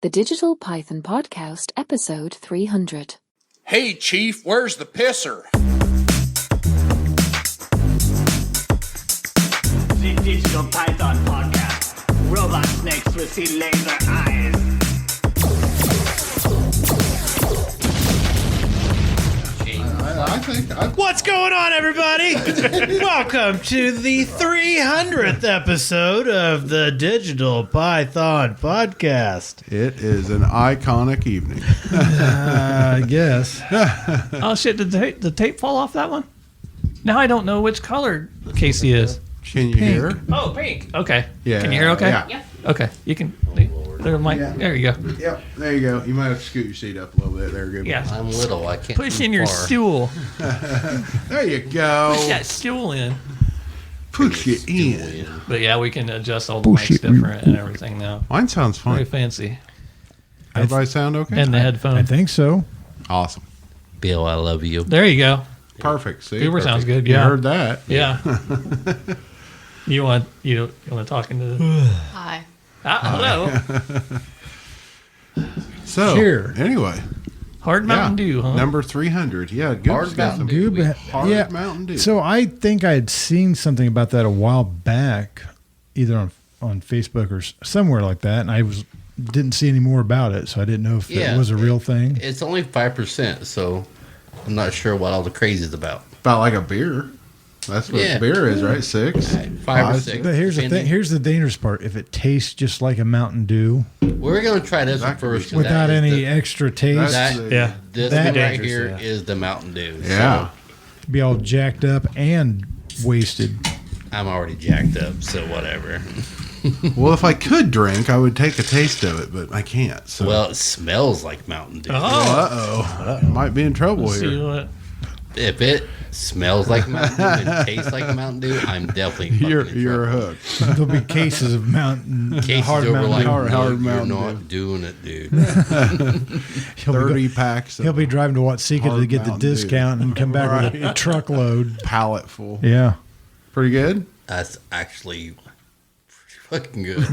The Digital Python Podcast, episode 300. Hey, Chief, where's the pisser? The Digital Python Podcast. Robot snakes with sea laser eyes. What's going on, everybody? Welcome to the 300th episode of the Digital Python Podcast. It is an iconic evening. I guess. Oh shit! Did the tape fall off that one? Now I don't know which color Casey is. Can you hear? Oh, pink. Okay. Yeah. Can you hear? Okay. Yeah. Okay. You can. There you go. Yep. There you go. You might have to scoot your seat up a little bit. There you go. Yeah. I'm little. I can't. Push in your stool. There you go. Push that stool in. Push it in. But yeah, we can adjust all the mics different and everything now. Mine sounds Very fine. fancy. Everybody sound okay? And the headphone. I think so. Awesome. Bill, I love you. There you go. Perfect. See? Goober sounds good. You Yeah. heard that. Yeah. you want to talk into the Hi. hello. So, Sure. anyway. Hard Mountain Dew, huh? Number 300. Yeah. Hard Mountain Dew. Goober, Hard Mountain Dew. So I think I had seen something about that a while back, either on Facebook or somewhere like that, and I didn't see any more about it, so I didn't know if it was a real thing. It's only 5%, so I'm not sure what all the craze is about. About like a beer. That's what beer is, right? 6. 5 or 6. But here's the depending. thing. Here's the dangerous part. If it tastes just like a Mountain Dew We're gonna try this one That could be first. without That is any the- extra taste, That's That- the- Yeah. This That one right dangerous, here is the Mountain Dew. Yeah. be all jacked up and wasted. So I'm already jacked up, so whatever. Well, if I could drink, I would take a taste of it, but I can't. So. Well, it smells like Mountain Dew. Uh-oh. Might be in trouble Let's see here. what. If it smells like Mountain Dew and tastes like Mountain Dew, I'm definitely fucking in You're trouble. hooked. There'll be cases of Casey's hard over Mountain like, Dew. Hard "No, Mountain you're Dew." not doing it, dude. He'll be 30 packs. He'll be driving to Watsika to Hard get the Mountain Dew. discount and come back with a truckload. pallet full. Yeah. Pretty good. That's actually pretty fucking good.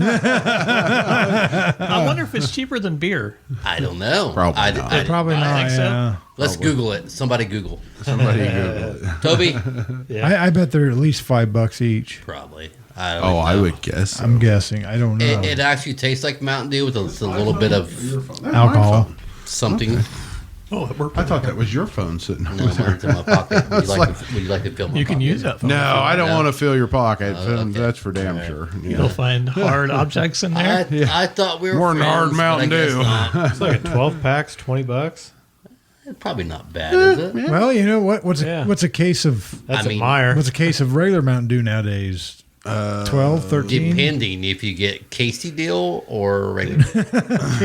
I wonder if it's cheaper than beer. I don't know. Probably I, not. I- Probably I not. think so. Yeah. Let's Google it. Somebody Google. Somebody Google it. Toby? I bet they're at least $5 each. Probably. I don't Oh, know. I would guess. So. I'm guessing. I don't know. It actually tastes like Mountain Dew with a little bit of Alcohol. something. I thought that was your phone sitting No, over there. mine's in my pocket. Would you like to fill my You can pocket? use that phone. No, I don't No. want to fill your pocket. okay. That's for damn sure. You'll Yeah. find hard objects in there. I thought we were More than friends, Hard but Mountain I guess Dew. not. It's like a 12 packs, $20. It's probably not bad, is it? Well, you know what? What's Yeah. a case of That's I mean, a Meyer. what's a case of regular Mountain Dew nowadays? 12, 13? Depending if you get Casey deal or regular.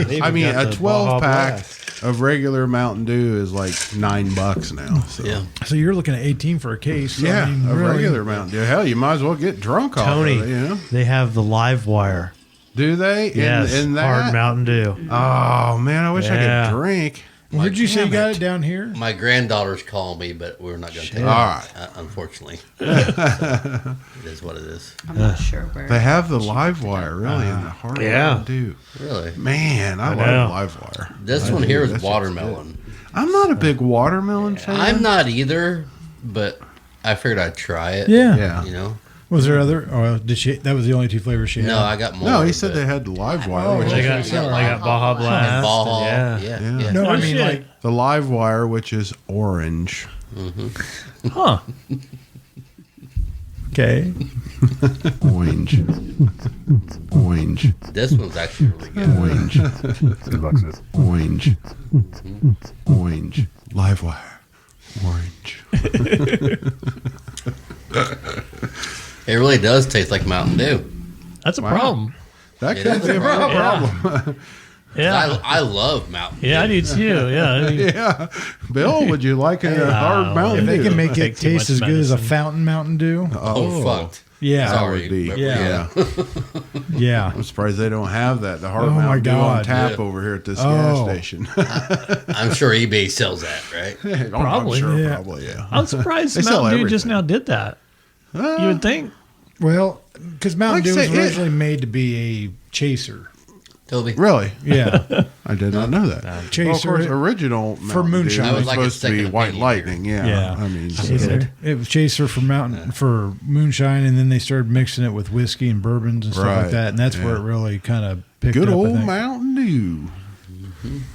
They've I mean, got a the 12 Baja pack Blast. of regular Mountain Dew is like $9 now. So. Yeah. So you're looking at 18 for a case. So Yeah, I mean, a really, regular Mountain Dew. Hell, you might as well get drunk off Tony, of it, you know? they have the live wire. Do they? Yes, In that? Hard Mountain Dew. Oh, man, I wish I Yeah. could drink. Where'd you say you Damn got it. it down here? My granddaughters call me, but we're not going to take it. All right. Unfortunately. So, it is what it is. I'm not sure where. They have the live wire, really, in the Hard Yeah. Mountain Dew. Really. Man, I know. love live wire. This I one do. here is That shit's watermelon. good. I'm not a big watermelon fan. I'm not either, but I figured I'd try it. Yeah. Yeah. You know? Was there other? Oh, did she? That was the only two flavors she had. No, I got more. No, he said but- they had the live wire. Oh, which They is got, they got Baja Blast. And Baja. Yeah. Yeah. No, I Oh, mean shit. like the live wire, which is orange. Huh. okay. Orange. Orange. This one's actually really good. Orange. Orange. Orange. Live wire. Orange. It really does taste like Mountain Dew. That's a Wow. problem. That It could is be a a real problem. problem. Yeah. I love Mountain Dew. Yeah, I do too. Yeah. I mean, Yeah. Bill, would you like a hard Mountain If they Dew? can make it Take too tast much as good as a medicine. fountain Mountain Dew, Oh, fucked. yeah, That Sorry. would be. but- Yeah. yeah. I'm surprised they don't have that. The hard Oh, my Mountain Dew on God. tap Yeah. over here at this Oh. gas station. I'm sure eBay sells that, right? I'm Probably, sure, yeah. probably, yeah. I'm surprised They sell Mountain Dew just everything. now did that. You would think. Well, because Mountain Like Dew I was say, originally made to be a chaser. Toby. Really? Yeah. I did not know that. Chaser Well, of course, original for Mountain Dew moonshine. I was would like a supposed to be second White opinion Lightning. Yeah. Yeah. I mean, It was Chaser for moonshine, and then they started mixing it with whiskey and bourbons and stuff Right. like that, and that's where Yeah. it really kind of picked good up. old I think. Mountain Dew.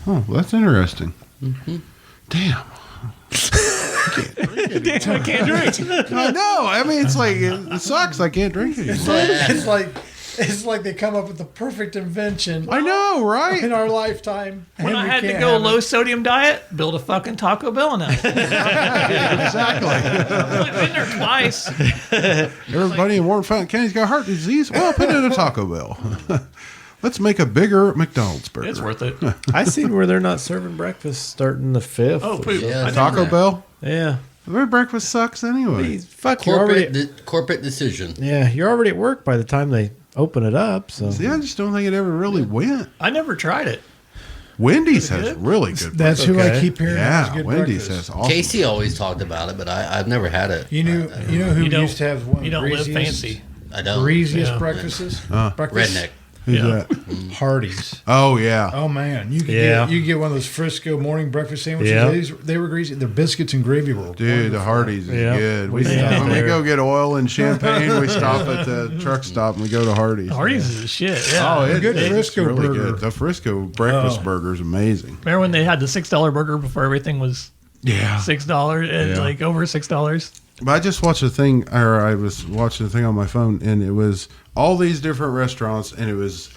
Oh, that's interesting. Damn. I can't drink. I know. I mean, it's like it sucks. I can't drink it anymore. It's like they come up with the perfect invention I know, right? in our lifetime. When I had to go low sodium diet, build a fucking Taco Bell now. Exactly. I've been there twice. Everybody in Warren Fountain County's got heart disease. Well, put it in a Taco Bell. Let's make a bigger McDonald's burger. It's worth it. I seen where they're not serving breakfast starting the 5th. Oh, poop. Yeah, Taco Bell? Yeah. Their breakfast sucks anyway. Fuck, you're already. Corporate decision. Yeah, you're already at work by the time they open it up. So See, I just don't think it ever really went. I never tried it. Wendy's has really good That's breakfast. who I Okay. keep hearing has Yeah, good Wendy's breakfast. has awesome. Casey always talked about it, but I've never had it. You know who You don't- used to have one of You the don't live greasiest, fancy. I don't. greasiest Yeah. breakfasts? Redneck. Who's Yeah. that? Hardee's. Oh, yeah. Oh man, you could Yeah. get one of those Frisco morning breakfast sandwiches. Yeah. They were greasy. Their biscuits and gravy were Dude, wonderful. the Hardee's is Yeah. good. We stopped When we there. go get oil and champagne, we stop at the truck stop and we go to Hardee's. Hardee's is the shit. Yeah. Oh, it's good it's Frisco really burger. good. The Frisco breakfast burger is amazing. Remember when they had the $6 burger before everything was Yeah. $6 and Yeah. like over $6? But I just watched a thing, or I was watching a thing on my phone, and it was all these different restaurants, and it was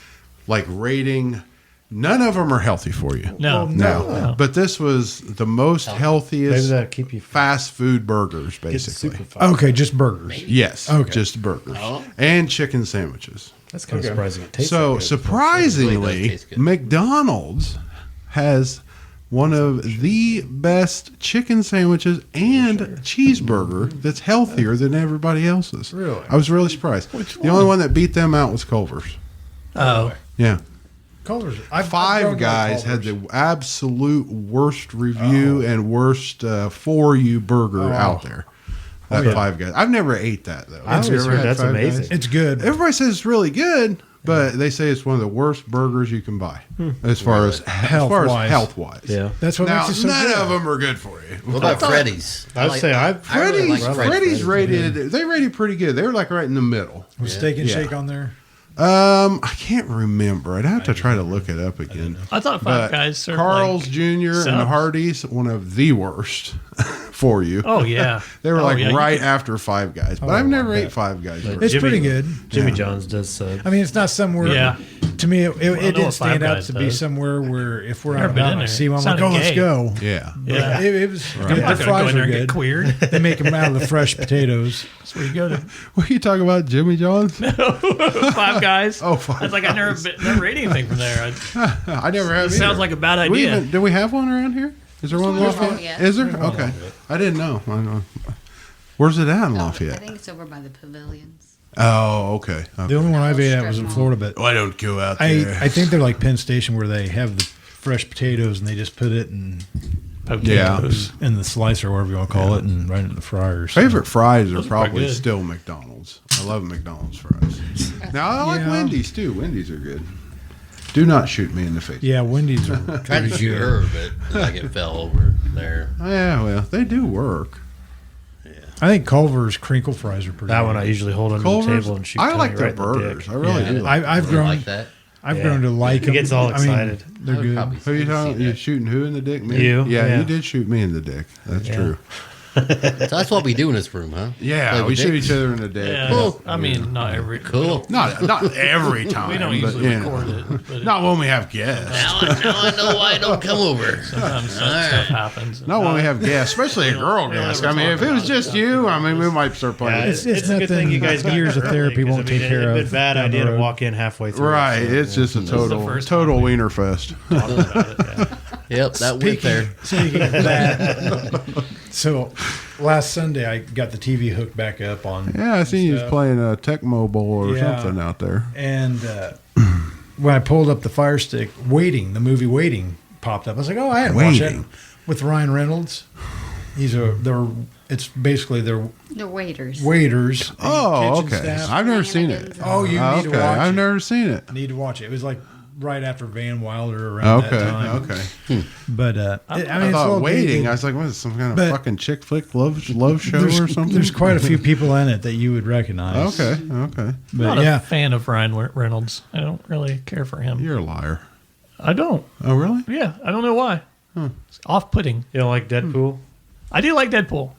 like rating. None of them are healthy for you. No. No. But this was the most maybe healthiest that'll keep you fast food burgers, get basically. super fast. Okay, just burgers. Yes. Okay. Just burgers. Oh. And chicken sandwiches. That's kind of surprising. It tastes So that good. Really surprisingly, does taste good. McDonald's has one of the best chicken sandwiches and cheeseburger that's healthier than everybody else's. Really? I was really surprised. The only one that beat them out was Culver's. Oh. Yeah. Culver's. I've grown Five to like Guys had Culver's. the absolute worst review and worst for you burger out there. That yeah. Five Guys. I've never ate that though. I Have you always ever heard had that's Five Guys? amazing. It's good. Everybody says it's really good, but they say it's one of the worst burgers you can buy as far as Health-wise. health wise. Yeah. That's what Now, makes it so none good. of them are good for you. What about Freddy's? I would say I really Freddy's, like Freddy's rated. They rated pretty good. They were like right in the middle. With steak and Yeah. shake on there. I can't remember. I'd have to try to look it up again. I thought But Five Guys served Carl's like, Jr. and subs. Hardee's, one of the worst for you. Oh yeah. They were Oh, like yeah, you right could- after Five Guys, but I've never ate Five Guys. It's Jimmy- pretty good. Jimmy John's does. I mean, it's not somewhere. Yeah. To me, it know didn't what stand Five out Guys to be does. somewhere where if we're Never out been about in and I there. see one, I'm like, Sounded oh, let's gay. go. Yeah. Yeah. It was. I'm The not gonna go fries in there are and get good. queered. They make them out of the fresh potatoes. That's where you go to What are you talking about, Jimmy John's? Five Guys. Oh, Five I was like, I never ate anything from there. I never have. It sounds either. like a bad Do we idea. do we have one around here? Is there one in There's one, Lafayette? yeah. Is there? Okay. I didn't know. I know. Where's it at in I Lafayette? think it's over by the pavilions. Oh, okay. The only one I've ate at was in Florida, but Oh, I don't go out there. I think they're like Penn Station where they have the fresh potatoes and they just put it Potatoes. in the slicer or whatever you want to call it and right in the fryers. Favorite fries are Those are probably pretty good. still McDonald's. I love McDonald's fries. Now I like Yeah. Wendy's too. Wendy's are good. Do not shoot me in the face. Yeah, Wendy's are. Tried to shoot her, but like it fell over there. Yeah, well, they do work. I think Culver's crinkle fries are pretty. that good. one I usually hold under the Culver's, table and shoot. I Tony like their right in the burgers. dick. I really Yeah. do. I've You grown. like that? I've Yeah. grown to like He them. gets all I mean, excited. they're I would good. probably Who you see talking? that. You shooting who in the dick? Me? You, Yeah, yeah. you did shoot me in the dick. That's Yeah. true. So that's what we do in this room, huh? Yeah, Play we with shoot dicks? each other in the dick. Yeah. Cool. I mean, not every. Cool. Not every time. We don't but, usually you know. record it. But Not when we have guests. Now I know why I don't come over. sometimes stuff happens. Not when we have guests, especially a girl we don't guest. ever I mean, talk if it was about it. just you, I mean, we might start playing. Yeah, it. It's it's a good nothing thing you guys got years of early, therapy 'cause, won't take care it'd of been a bad down the idea to road. walk in halfway through. Right, so, it's just a the total first total time. wiener fest. Yep, that went there. Speaking of that, so last Sunday I got the TV hooked back up on. Yeah, I seen you was stuff. playing a Tecmo Bowl or Yeah. something out there. And when I pulled up the Fire Stick, the movie Waiting popped up. I was like, oh, I hadn't watched Waiting. it with Ryan Reynolds. It's basically they're The waiters. waiters. Oh, kitchen okay. staff. I've never seen it. Shenanigans. Oh, you need to Okay, watch I've it. never seen it. Need to watch it. It was like right after Van Wilder around that time. Okay. But I mean, I it's thought well Waiting. dated. I was like, what is this, some kind of But fucking chick flick love show or something? There's quite a few people in it that you would recognize. Okay. I'm But not yeah, a fan of Ryan Reynolds. I don't really care for him. You're a liar. I don't. Oh, really? Yeah, I don't know why. It's off-putting. You don't like Deadpool? I do like Deadpool.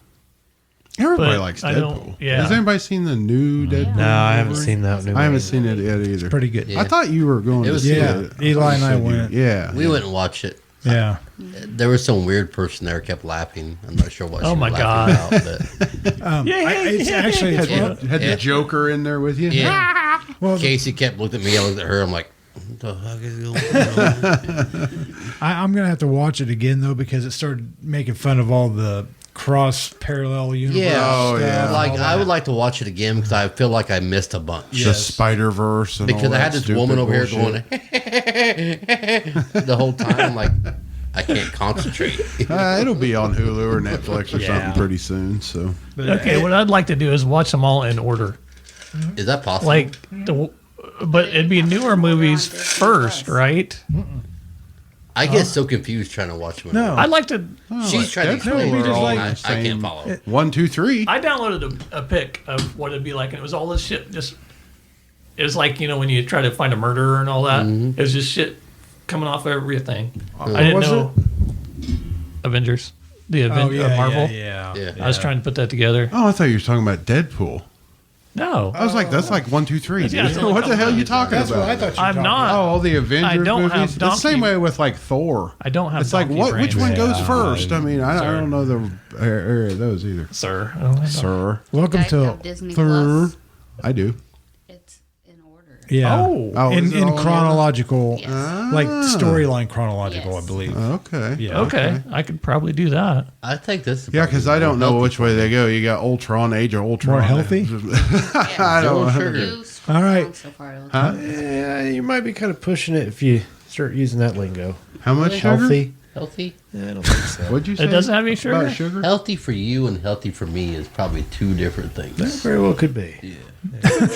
Everybody But likes I don't- Deadpool. yeah. Has anybody seen the new Deadpool? No, I haven't seen that new I haven't one. seen it yet either. pretty good. Yeah. I thought you were going It to was see Yeah, it. Eli and I thought you said went. Yeah. We wouldn't watch it. Yeah. There was some weird person there kept laughing. I'm not sure what. Oh she my was laughing God. About, but It's actually it's Yeah. one- Had the Joker in there with you? yeah, well, Casey kept looking at me. I looked at her. I'm like, what the fuck is going on? I'm gonna have to watch it again though because it started making fun of all the cross parallel universe. Yeah, Oh, stuff yeah. and like all I would that. like to watch it again because I feel like I missed a bunch. The Yes. Spider Verse and Because all I that had this stupid woman over bullshit. here going the whole time. Like I can't concentrate. It'll be on Hulu or Netflix or something pretty soon. So Okay, what I'd like to do is watch them all in order. Is that possible? Like, but it'd be newer movies first, right? I get so confused trying to watch them. No. I'd like to. She's trying to explain we it. just all, like and the I can't same- follow. 1, 2, 3. I downloaded a pic of what it'd be like, and it was all this shit. Just it was like when you try to find a murderer and all that. It was just shit coming off everything. I didn't was know. Avengers, the Marvel. Yeah. Yeah. I was trying to put that together. Oh, I thought you were talking about Deadpool. No, I was like, that's like 1, 2, 3. Yeah, it's dude. only What the hell are you talking That's about? what I thought you were I'm talking not. Oh, all the Avengers I don't movies. have It's the same donkey- way with like Thor. I don't have. It's like donkey what? Which one brain, goes first? I mean, I Sir. don't know the area of those either. sir? I don't have Sir, Welcome Guys to have Disney Plus. I do. It's in order. Yeah. Oh. is it in all in chronological, Yes. like storyline chronological, Yes. I believe. Okay. Yeah. Okay, I could probably do that. I think this. is Yeah, because I don't know which way they go. You got Ultron, Age of Ultron. More healthy? I don't know. Sugar. You scroll All right. down so far, it'll Yeah, you might be kind of pushing it if you start using that lingo. How much sugar? Healthy? Healthy. Yeah, I don't think so. What'd you say? It doesn't have any sugar. about sugar. Healthy for you and healthy for me is probably two different things. Very well could be.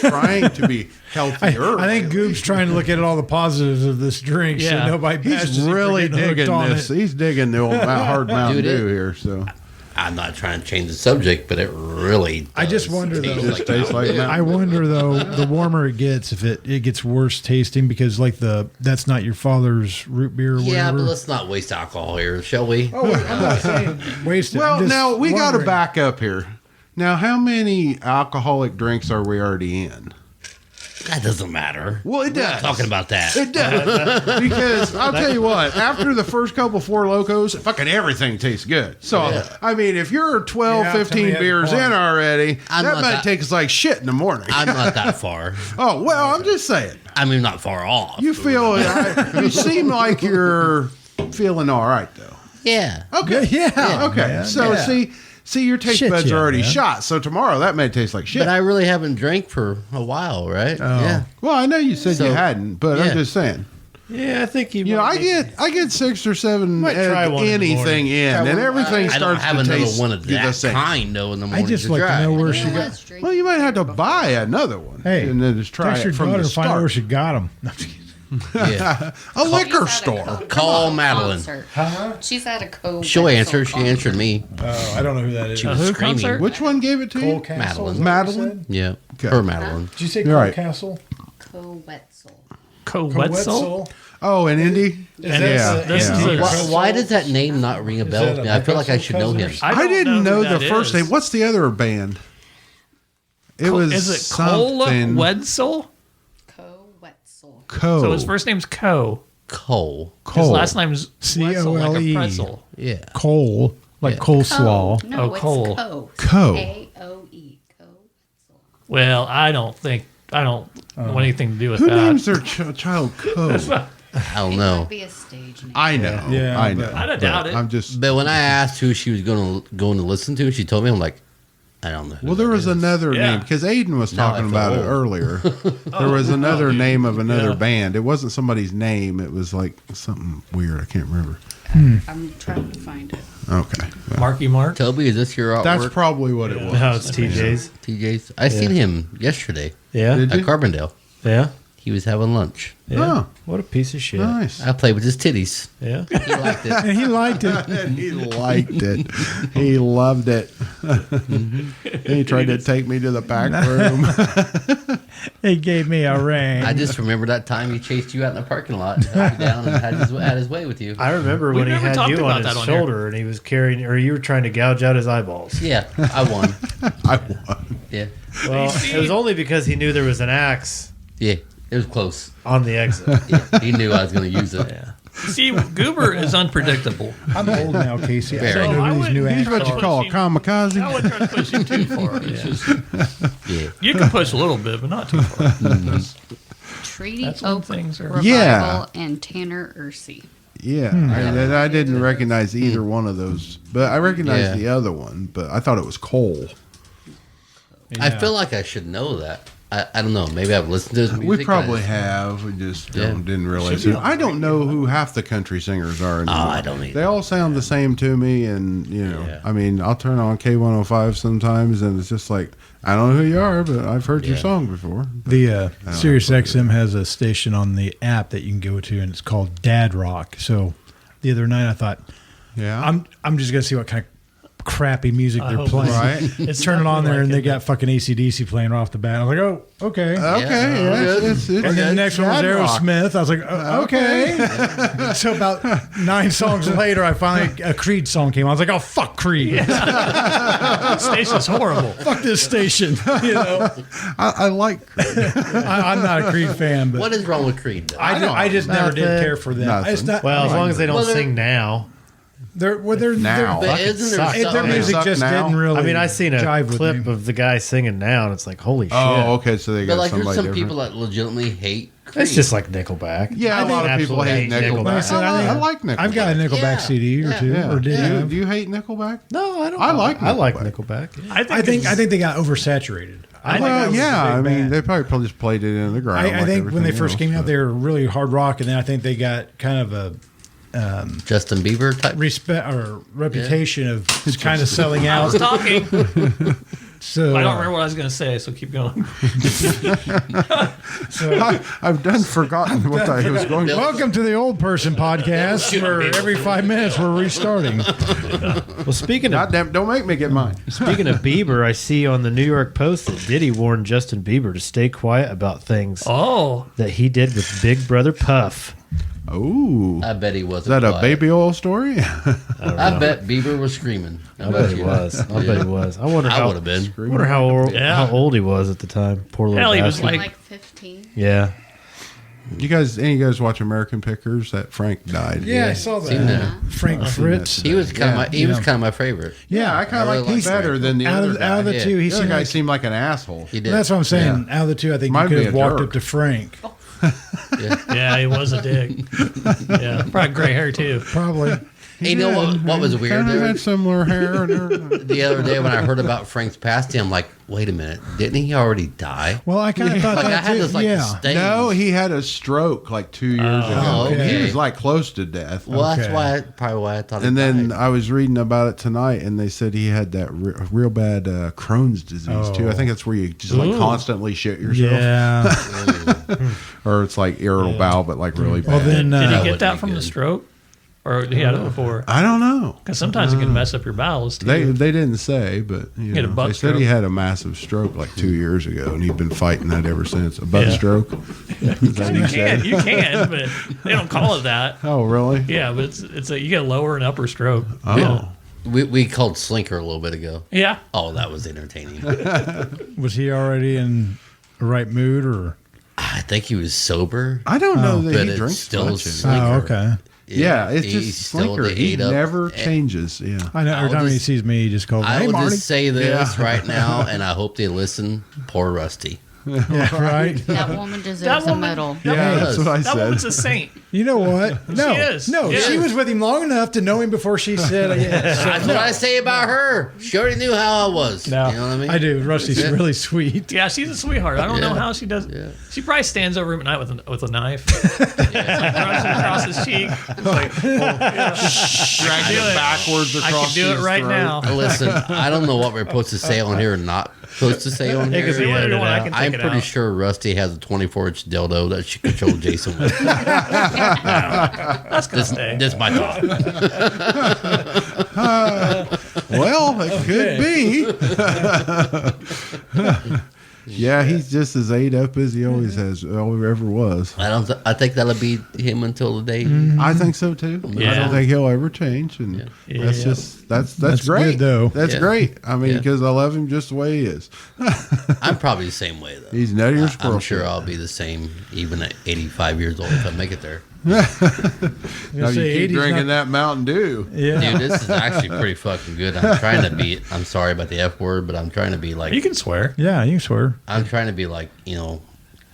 Trying to be healthier. I think Goob's trying to look at all the positives of this drink, Yeah. so nobody he's bashes him for really getting hooked digging on this. it. He's digging the old hard Mountain Dude, Dew here. So I'm not trying to change the subject, but it really. I just does wonder, taste though. just tastes like Mountain Dew. I wonder though, the warmer it gets, if it gets worse tasting because like that's not your father's root beer or Yeah, whatever. but let's not waste alcohol here, shall we? I'm not saying waste it. well, I'm just now we got to wondering. back up here. Now, how many alcoholic drinks are we already in? That doesn't matter. Well, it We're not does. talking about that. It does. Because I'll tell you what, after the first couple Four Locos, fucking everything tastes good. So, I mean, if you're 12, Yeah, tell me 15 that's beers fine. in already, I'm that not might that- take us like shit in the morning. I'm not that far. Oh, well, I'm just saying. I mean, not far off. You feel, you seem like you're feeling all right, though. Yeah. Okay. Yeah. Okay. man, So, yeah. see, your taste Shit, buds yeah, are already man. shot. So tomorrow that may taste like shit. But I really haven't drank for a while, right? Yeah. Well, I know you said So- you hadn't, but I'm yeah. just saying. Yeah, I think you. You know, might I get 6 or 7 Might try one in the anything in, and everything I don't starts have to another taste one of the that same. kind, though, in the I morning. just like to try. know where You she know got. what's drinking Well, you might have to beer buy before. another one, Hey, and then just try text it your from daughter the and find out where start. she got them. No, I'm just kidding. Yeah. A liquor She's at a store. co- Call Madeline. concert. She's at a co. She'll answer. She answered me. Oh, I don't know who that is. She was who screaming. concert? Which one gave it to Cole you? Castle. Madeline. is that what you Madeline? said? Yeah. Okay. Her Madeline. Did you say You're Cole right. Castle? Co-Wetzel. Co-Wetzel? Oh, in Indy? Is Yeah. that this yeah. is a- Why does that name not ring a bell? that to a me? I feel like I Picasso should know him. cousin I don't didn't know who the that first is. name. What's the other band? It was Is it Cole something. Wetzel? Co-Wetzel. Co. So his first name's Co. Cole. His Cole. last name's Wetzel, like a C-O-L-E. pretzel. Yeah. Cole, like Yeah. coleslaw. No, Oh, it's Cole. Co. Co. A-O-E. Co-Wetzel. Well, I don't want anything to do with Who that. names their child Co? I don't It know. might be a stage name. I know. Yeah, I know. but- I don't doubt it. I'm just. But when I asked who she was going to listen to, she told me, I'm like, I don't know. Who Well, there that was is. another Yeah. name because Aiden was Now I talking feel about it old. earlier. There was another name of another Yeah. band. It wasn't somebody's name. It was like something weird. I can't remember. I'm trying to find it. Okay, well, Marky Mark. Toby, is this your artwork? that's probably what it was. No, it's TJ's. TJ's. I seen him yesterday Yeah. Did at you? Carbondale. Yeah. He was having lunch. Yeah. Oh. What a piece of shit. Nice. I played with his titties. Yeah. He liked it. And he liked it. He liked it. He loved it. He tried to take me to the back room. He gave me a ring. I just remember that time he chased you out in the parking lot, and held you down, and had his way with you. I remember We when he never had talked you about on that his on here. shoulder and he was carrying, or you were trying to gouge out his eyeballs. Yeah, I won. I won. Yeah, Well, it was only because he knew there was an axe yeah, it was close. on the exit. Yeah, he knew I was going to use it. Yeah. See, Goober is unpredictable. I'm old now, Casey. I Very. don't So I know these new wouldn't- He's what actors. you call a kamikaze. I wouldn't try to push him too far. It's just, Yeah, you can push a little bit, but not too far. Treaty That's when Oak things are- Revival Yeah. and Tanner Ursi. Yeah, I didn't recognize either one of those, but I recognized Yeah. the other one. But I thought it was Cole. I feel like I should know that. I don't know. Maybe I've listened to his music. We probably have. We just didn't realize it. I don't know who half the country singers are anymore. I don't either. They all sound the same to me, and Yeah. I mean, I'll turn on K105 sometimes, and it's just like I don't know who you are, but I've heard your Yeah. song before. The Sirius XM has a station on the app that you can go to, and it's called Dad Rock. So the other night I thought, Yeah, I'm just gonna see what kind of crappy music I they're hope playing. right. It's Turn it on there, like and they it. got fucking AC/DC playing right off the bat. I was like, oh, okay. Okay, Yeah. it's And then the next one was Dad Rock. Aerosmith. I was like, okay. So about 9 songs later, I finally a Creed song came on. I was like, oh fuck Creed, Station's horrible. fuck this station. You know, I like. I'm not a Creed fan, but What is wrong with Creed? Though? I just never did Nothing. care for them. Nothing. It's not, Well, as long as they don't Well, they're- sing now. they're Now. but isn't there suck. their something? music suck just now? didn't really. I mean, I seen a jive with clip me. of the guy singing now, and it's like, holy shit. Oh, okay. So they got But like, there's somebody some different. people that legitimately hate Creed. It's just like Nickelback. Yeah, a lot of people absolutely hate Nickelback. Like I said, I like Nickelback. I've got a Nickelback Yeah. CD or Yeah. two, Yeah. or did Yeah. have. Do you hate Nickelback? No, I don't. I like I like Nickelback. Nickelback. Yeah. I think they got oversaturated. I think that Well, was yeah. a I big mean, band. they probably just played it in the ground. I like think when they everything first else, came out, but- they were really hard rock, and then I think they got kind of a Justin Bieber type. respect or reputation of kind of selling I was out. talking. So I don't remember what I was going to say, so keep going. I've done forgotten what I was going to. Welcome to the Old Person Podcast, where every 5 minutes we're restarting. Well, speaking of Goddamn, don't make me get mine. speaking of Bieber, I see on the New York Post that Diddy warned Justin Bieber to stay quiet about things Oh, that he did with Big Brother Puff. Ooh. I bet he wasn't. Is that a quiet. baby oil story? I bet Bieber was screaming. I bet he was. I bet he was. I wonder I how. would have been. I wonder how Yeah. how old he was at the time. Poor little Hell, he was bastard. like- 15. Yeah. Any of you guys watch American Pickers? That Frank died. Yeah, I saw Seen that. that. Frank Fritz. He was kind of Yeah. my favorite. Yeah, I kind of I like really him like better Frank. than the Out other of, guy. out of the Yeah. two, he The other seemed guy like. seemed like an asshole. He did. That's what I'm saying. Out of the two, I think Might you be could have a walked jerk. up to Frank. yeah, he was a dick. Yeah, probably gray hair too. Probably. Hey, you know what was weird Kind of there? had similar hair. And everything. The other day when I heard about Frank's passing, I'm like, wait a minute, didn't he already die? Well, I kind of thought Like I that had too. this like yeah. stain. No, he had a stroke like 2 years ago. Oh, okay. He was like close to death. Well, Okay. that's why probably why I thought. And he then died. I was reading about it tonight, and they said he had that real bad Crohn's disease too. Oh. I think that's where you just like Ooh. constantly shit yourself, Yeah. or it's like irritable bowel, but like really bad. Well, then Did he That get would that be from the good. stroke, or he had it before? I don't know. Because sometimes it can mess up your bowels too. They didn't say, but you Get a know, butt they said he stroke. had a massive stroke like 2 years ago, and he'd been fighting that ever since. A butt Yeah. stroke. you can, but they don't call it that. Oh, really? Yeah, but it's a you get a lower and upper stroke. Oh, Yeah. we called Slinker a little bit ago. Yeah. Oh, that was entertaining. Was he already in the right mood, or? I think he was sober. I don't know that but he it's drinks still much. Slinker. Oh, okay. Yeah, it's he just still Slinker. He ate up- never changes. Yeah. I know. Every I'll time he just- sees me, he just calls me, I "Hey, will Marty." just say this Yeah. right now, and I hope they listen. Poor Rusty. Yeah, right. That woman deserves That a woman- medal. Yeah, that's what I That said. woman's a saint. You know what? No, is. no. Yeah. She was with him long enough to know him before she said yes. That's what I say about her. She already knew how I was. No, You know what I mean? I do. Rusty's Yeah. really sweet. Yeah, she's a sweetheart. I don't know Yeah. how she does. Yeah. She probably stands over him at night with a knife, brushing across his cheek. It's like, Dragging do it. backwards I across can do it his right throat. now. Listen, I don't know what we're supposed to say on here or not supposed to say on here. because he Do edited whatever you want. I out. can I'm it pretty out. sure Rusty has a 24-inch dildo that she controls Jason with. That's gonna stay. This my thought. Well, it could be. Yeah, he's just as ate up as he always has, ever was. I think that'll be him until the day. I think so too. I Yeah. don't think he'll ever change, and that's just that's great good, though. That's Yeah. great. I mean, Yeah. because I love him just the way he is. I'm probably the same way though. He's nutty or squirrel. I'm sure I'll be the same even at 85 years old if I make it there. Now you say keep 80's drinking not- that Mountain Dew. Yeah. Dude, this is actually pretty fucking good. I'm trying to be. I'm sorry about the F word, but I'm trying to be like. You can swear. Yeah, you swear. I'm trying to be like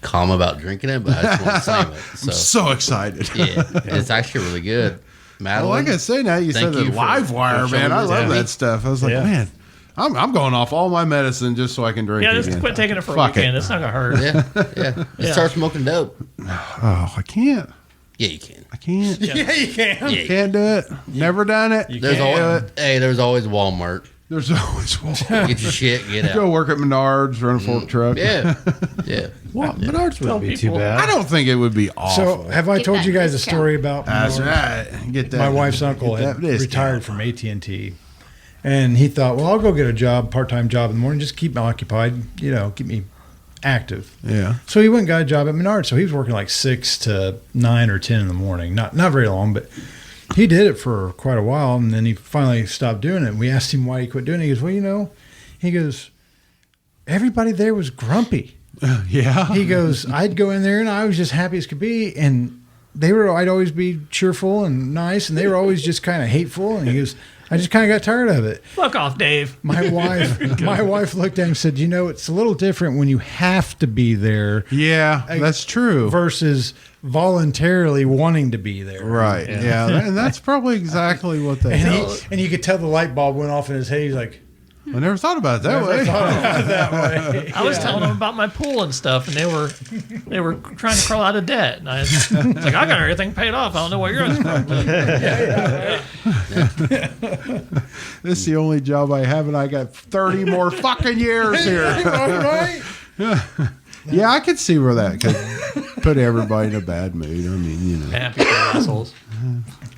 calm about drinking it, but I just want to slam it. I'm so excited. Yeah, it's actually really good. Well, Madeline, like I say, now you said thank the you for- live wire, for man. showing I this love to me. that stuff. I was like, Yeah. man, I'm going off all my medicine just so I can drink Yeah, just again. quit taking it for a Fuck weekend. it. It's not gonna hurt. Yeah. Just Yeah. start smoking dope. Oh, I can't. Yeah, you can. I can't. Yeah, you can. Yeah, Can't do it. Never done it. there's always there's always Walmart. There's always one. Get your shit, get Go out. work at Menards, run a fork truck. Yeah, yeah. Well, Menards wouldn't be too people. I bad. don't think it would be awful. So, have I Get told that you guys a discount. story about That's Menards? right. Get that. My wife's uncle get had that discount. retired from AT&T, and he thought, well, I'll go get a job, part-time job in the morning, just keep me occupied, keep me active. Yeah. So he went and got a job at Menards. So he was working like 6 to 9 or 10 in the morning. Not very long, but he did it for quite a while, and then he finally stopped doing it. And we asked him why he quit doing it. He goes, well, he goes, everybody there was grumpy. Yeah. He goes, I'd go in there and I was just happy as could be, and I'd always be cheerful and nice, and they were always just kind of hateful. And he goes, I just kind of got tired of it. Fuck off, Dave. My wife looked at him and said, it's a little different when you have to be there Yeah, that's true. versus voluntarily wanting to be there. Right. Yeah. And that's probably exactly what they do. And you could tell the light bulb went off in his head. He's like, I never thought about it that way. that way. I was telling them about my pool and stuff, and they were trying to crawl out of debt. And I was like, I got everything paid off. I don't know what yours from. This is the only job I have, and I got 30 more fucking years here. Right? Yeah, I could see where that could put everybody in a bad mood. I mean, Happy assholes.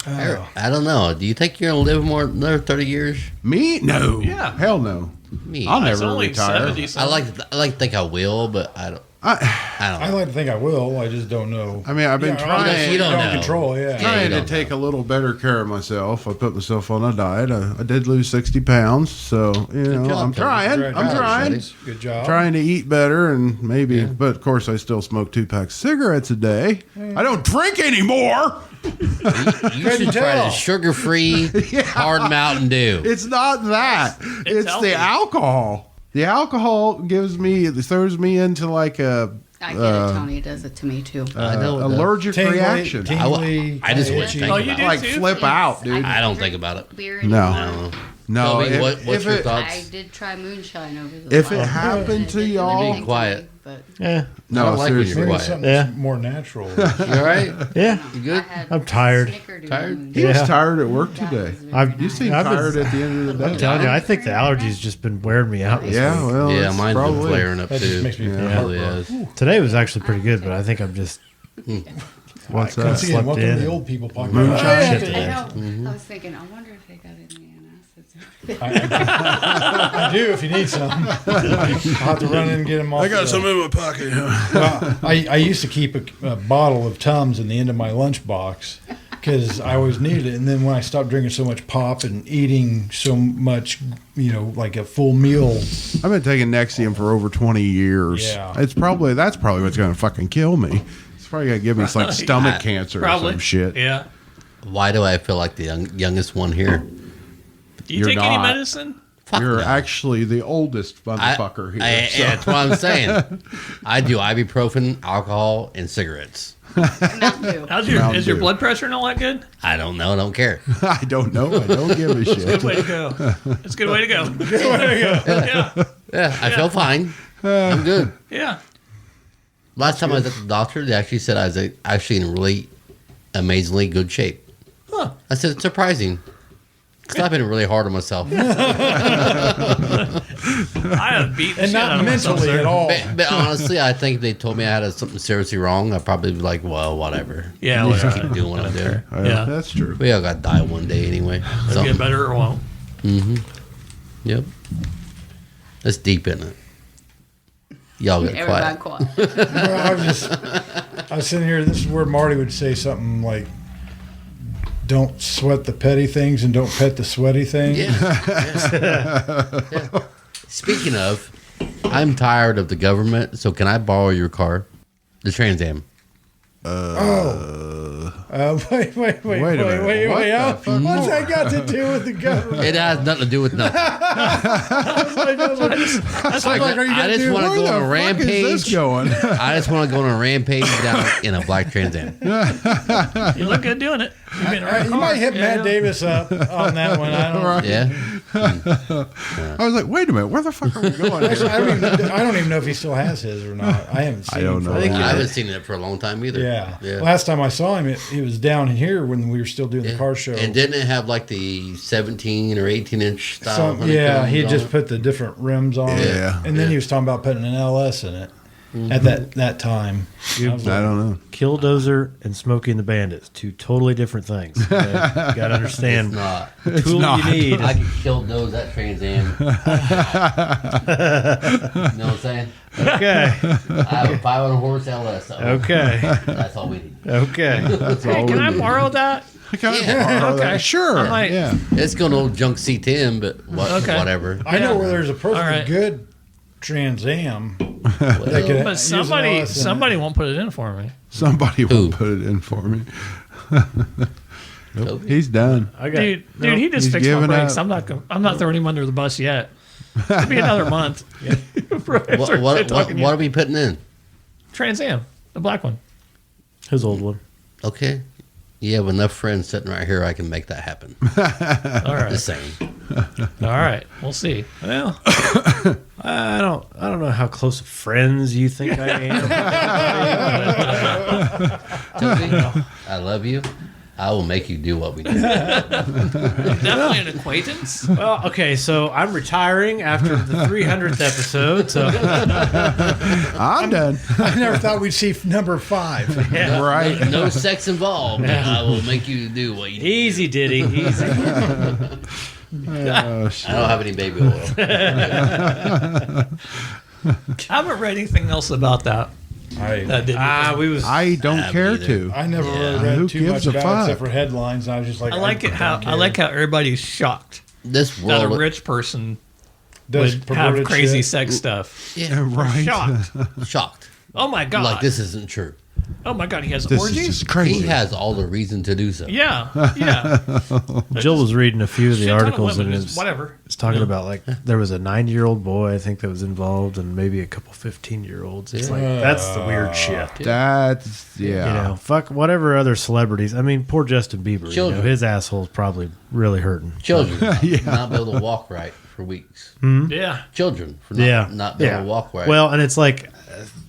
I don't know. Do you think you're gonna live more another 30 years? Me? No. Yeah. Hell no. Me, I'll It's never only retire. 70 I something. like to think I will, but I don't. I don't I know. like to think I will. I just don't know. I mean, I've been trying. You don't don't know. control, yeah. Yeah. Trying you to don't take a little better care of myself. I put myself on a diet. I did lose 60 pounds, so job, I'm Tony. trying. I'm Congratulations, trying. buddy. Good job. Trying to eat better and maybe, but of course, I still smoke 2 packs of cigarettes a day. I don't drink anymore. You should try tell. the sugar-free hard Mountain Dew. It's not that. It's healthy. the alcohol. The alcohol throws me into like a I get it, Tony. It does it to me too. I know it does. allergic reaction. Tingly, I just wouldn't itchy. think Oh, about you it. do Like too? flip out, dude. I don't think about it. Beer No. I don't know. No, Tell me, if, what's if your it, thoughts? I did try moonshine over the If it last happened and it to didn't do y'all- anything to Quiet. me, but Yeah. I no, don't like when seriously. you're Maybe quiet. something Yeah. more natural. You all right? Yeah. You I good? had I'm tired. Snickerdoodle Tired? moonshine. He was Yeah. tired at work That today. was very I've- nice. You seem I've been- tired at the end of the I'm day. telling you, I think the allergies just been wearing me out. This Yeah, week. well, Yeah, it's mine's probably been flaring up That too. just makes me It feel really heartbroken. is. Today was actually pretty good, but I think I'm just What's Once that? again, Slept welcome in to the and- old people podcast. Moonshine? shit I today. know. I was thinking, I wonder if they got any antacids. I do if you need some. I'll have to run in and get them off. I got some in my pocket. Well, I used to keep a bottle of Tums in the end of my lunchbox because I always needed it. And then when I stopped drinking so much pop and eating so much, like a full meal, I've been taking Nexium for over 20 years. Yeah. That's probably what's going to fucking kill me. It's probably going to give me like stomach cancer Probably. or some shit. Yeah. Why do I feel like the youngest one here? Do you You're take any not. medicine? Fuck You're no. actually the oldest motherfucker here. I- so. That's what I'm saying. I do ibuprofen, alcohol, and cigarettes. Mountain Dew. Mountain Is your Dew. blood pressure and all that good? I don't know. I don't care. I don't know. I don't give a Good shit. way to go. It's a good way to go. Good way to go. Yeah. Yeah, I feel fine. I'm good. Yeah. Last time I was at the doctor, they actually said I was actually in really amazingly good shape. Huh. I said, it's surprising. Slapping it really hard on myself. I have beat the And shit out not of myself, mentally sir. at all. But honestly, I think if they told me I had something seriously wrong, I'd probably be like, well, whatever. Yeah, Just whatever. keep doing what I'm doing. Yeah. That's true. We all got to die one day anyway. It'll get better or won't. Yep. That's deep, isn't it? Y'all get Everybody quiet. quiet. Well, I was sitting here. This is where Marty would say something like, "Don't sweat the petty things and don't pet the sweaty things." Yeah. Speaking of, I'm tired of the government, so can I borrow your car? The Trans Am. Wait a minute. What's that got to do with the government? It has nothing to do with nothing. That's like, are you I gonna just do? want to Where go the on a fuck is rampage. this going? I just want to go on a rampage down in a black Trans Am. You look good doing it. You've been around You might hit Matt yeah. Davis up on that one. I don't. Right. Yeah. I was like, wait a minute, where the fuck are we going? Actually, I don't even know if he still has his or not. I haven't seen I don't him for know. a I while. haven't seen it for a long time either. Yeah. Yeah. Last time I saw him, he was down here when we were still doing the car show. And didn't it have like the 17 or 18-inch style? Some, yeah, he had honeycombs just on put the different rims on it. Yeah. And then he was talking about putting an LS in it at that time. I was I like, don't know. Killdozer and Smoking the Bandits, two totally different things. Okay? You got to it? understand It's not. the tool not. you need. I could kill those at Trans Am. You know what I'm saying? Okay, I have a 500 horse LS. So okay, That's all we need. okay. Hey, can I borrow that? Okay, sure. I might- Yeah. It's going to old junk C10, but Okay. whatever. I know where there's a perfectly All right. good Trans Am. that could But use an somebody LS in it. somebody won't put it in for me. Somebody Who? will put it in for me. Toby? He's done. I got Dude, he just he's fixed my giving brakes. up. I'm not throwing him under the bus yet. It'll be another month. What are we putting in? Trans Am, the black one. his old one. Okay. You have enough friends sitting right here. I can make that happen. All right, Just saying. all right. We'll see. Well, I don't know how close of friends you think I am. Toby, I love you. I will make you do what we do. Definitely an acquaintance. Well, okay, so I'm retiring after the 300th episode. So I'm done. I never thought we'd see number 5. Right. No sex involved. I will make you do what you do. easy, Diddy, easy. Oh, shit. I don't have any baby oil. I haven't read anything else about that. That didn't. I don't care either. to. I never really Who read too gives much a about it fuck? except for headlines. I was just like, I like it how everybody's shocked This that a world. rich person does would have perverted crazy shit. sex stuff. Yeah, Right. Shocked. shocked. Oh my god. Like this isn't true. Oh my god. He has This orgies. is just crazy. He has all the reason to do so. Yeah. Yeah. Jill was reading a few of the Shit ton of articles women, and just whatever. it's talking about like there was a 9-year-old boy I think that was involved and maybe a couple 15-year-olds. It's like that's the weird shit. That's, yeah. You know, fuck whatever other celebrities. I mean, poor Justin Bieber. You Children. know, his asshole's probably really hurting. Children not be able to walk right for weeks. Yeah. Children for not be able to walk right. Well, and it's like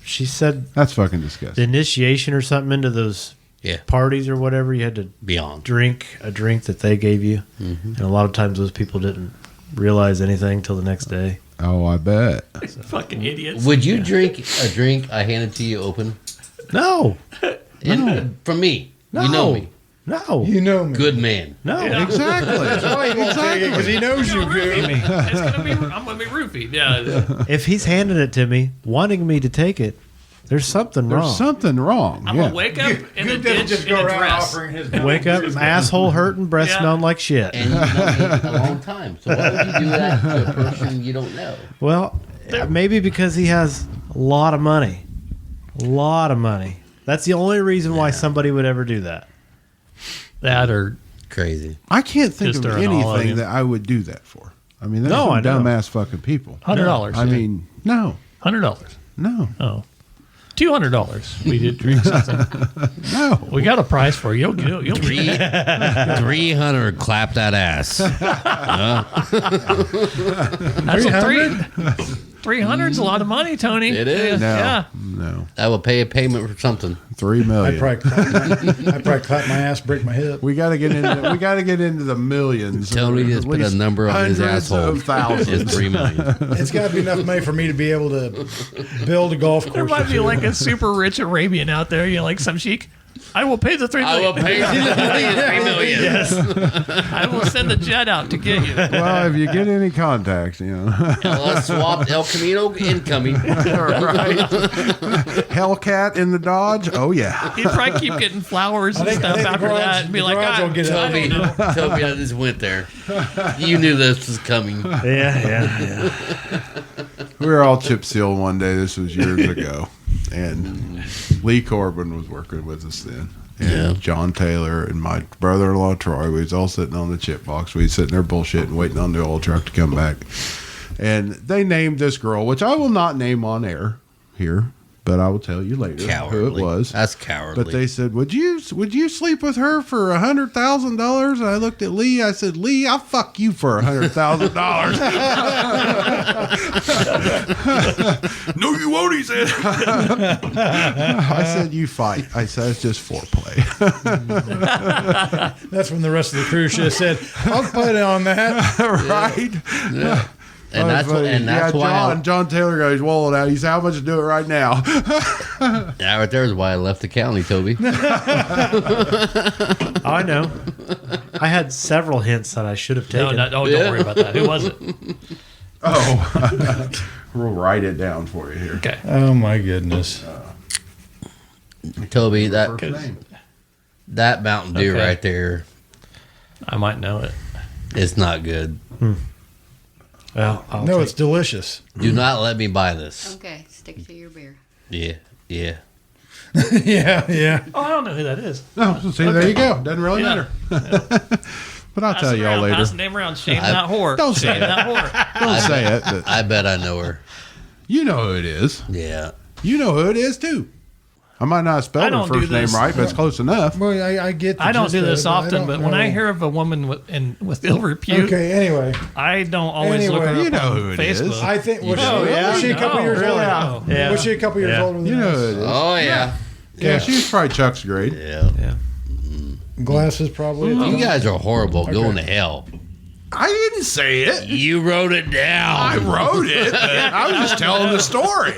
she said That's fucking the disgusting. initiation or something into those yeah, parties or whatever, you had to beyond. drink a drink that they gave you. And a lot of times those people didn't realize anything till the next day. Oh, I bet. Fucking idiots. Would you drink a drink I handed to you open? No. And from me. You know me. No. You know me. Good man. No. Exactly. Because he knows you good. It's gonna be. I'm gonna be roofied. Yeah. If he's handing it to me, wanting me to take it, there's something There's wrong. something wrong. I'm yeah. gonna wake up in the Good doesn't ditch just in go a around dress. offering his Wake up, asshole hurting, breath Yeah. smelling like shit. And you know me a long time. So why would you do that to a person you don't know? Well, maybe because he has a lot of money. A lot of money. That's the only reason why somebody would ever do that. That or Crazy. I can't think Just of throwing all of anything you. that I would do that for. I mean, there's No, I some know. dumbass fucking people. $100. I mean, no. $100. No. Oh. $200. We did drink something. No. We got a prize for you. You'll 300 clap that ass. That's a three. 300's a lot of money, Tony. It is. No, Yeah. no, I will pay a payment for something. $3 I'd million. probably clap my ass, break my hip. We got to get into the millions. Tony or just at put a least number on his hundreds asshole. of thousands. It's $3 million. It's got to be enough money for me to be able to build a golf course. There might or be two. like a super rich Arabian out there, like some sheik. I will pay the $3 I million. will pay $3 million. Yes. I will send the jet out to get you. Well, if you get any contacts, LS swapped El Camino incoming. right? Hellcat in the Dodge. Oh yeah. He'd probably keep getting flowers and I stuff think the after garage- that and be the like, garage "Ah, will get it. I Toby, don't know." Toby, I just went there. You knew this was coming. Yeah. We were all chip seal one day. This was years ago, and Lee Corbin was working with us then. And Yeah. John Taylor and my brother-in-law Troy. We was all sitting on the chip box. We was sitting there bullshitting, waiting on the oil truck to come back. And they named this girl, which I will not name on air here, but I will tell you later Cowardly. who it was. That's cowardly. But they said, "Would you sleep with her for $100,000?" And I looked at Lee. I said, "Lee, I'll fuck you for $100,000." No, you won't. He said. I said, "You fight." I said, "It's just foreplay." That's when the rest of the crew should have said, "I'll put it on that." Right? Yeah. And that's funny. why John Taylor goes wallet out. He said, "How much to do it right now?" that right there is why I left the county, Toby. I know. I had several hints that I should have taken. Don't worry about that. Who was it? Oh, we'll write it down for you here. Okay. Oh my goodness! Toby, First name. that Mountain Dew Okay. right there I might know it. is not good. Well, I'll No, take- it's delicious. Do not let me buy this. Okay, stick to your beer. Yeah. Yeah. Oh, I don't know who that is. No, see, there you go. Doesn't really Yeah. matter. But I'll tell Pass it y'all around, later. Pass the name around. Shame I- that whore. Don't say Shame it. that whore. Don't say it. But I bet I know her. you know who it is. Yeah. You know who it is too. I might not have I spelled her don't do first name this. right, but it's close enough. Well, I get. The I don't gist do of this it, I often, don't but when I know. hear of a woman with ill repute, Okay. Anyway, I don't always look her Anyway, up you know on who it Facebook. is. I think was, Oh, she, yeah? was she a couple No, years really? older? No. Yeah. Was she a couple years Yeah. older than You know us? who it is. Oh, yeah. Yeah, she's probably Chuck's grade. Yeah. Yeah. Glasses, probably. You guys are horrible. Going to hell. I didn't say it. You wrote it down. I wrote it. I was just telling the story.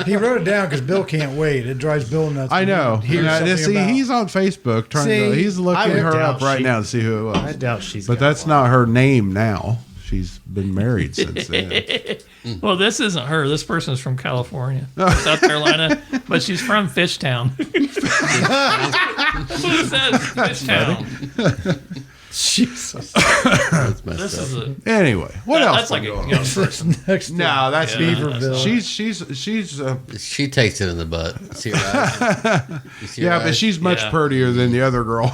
He wrote it down because Bill can't wait. It drives Bill nuts. I know. Here's And I- something see, about- he's on Facebook trying to. See, He's I looking would her doubt up right she- now to see who it I was. doubt she's. But got that's one. not her name now. She's been married since then. Well, this isn't her. This person's from California, South Carolina, but she's from Fishtown. That's what it says. Fishtown. Jesus. That's messed This up. is a. Anyway, what else? That's like a going young on? person. Next No, that's Yeah, Beaverville. She's She takes it in the butt. See her eyes? You see her yeah, but eyes? she's much Yeah. prettier than the other girl.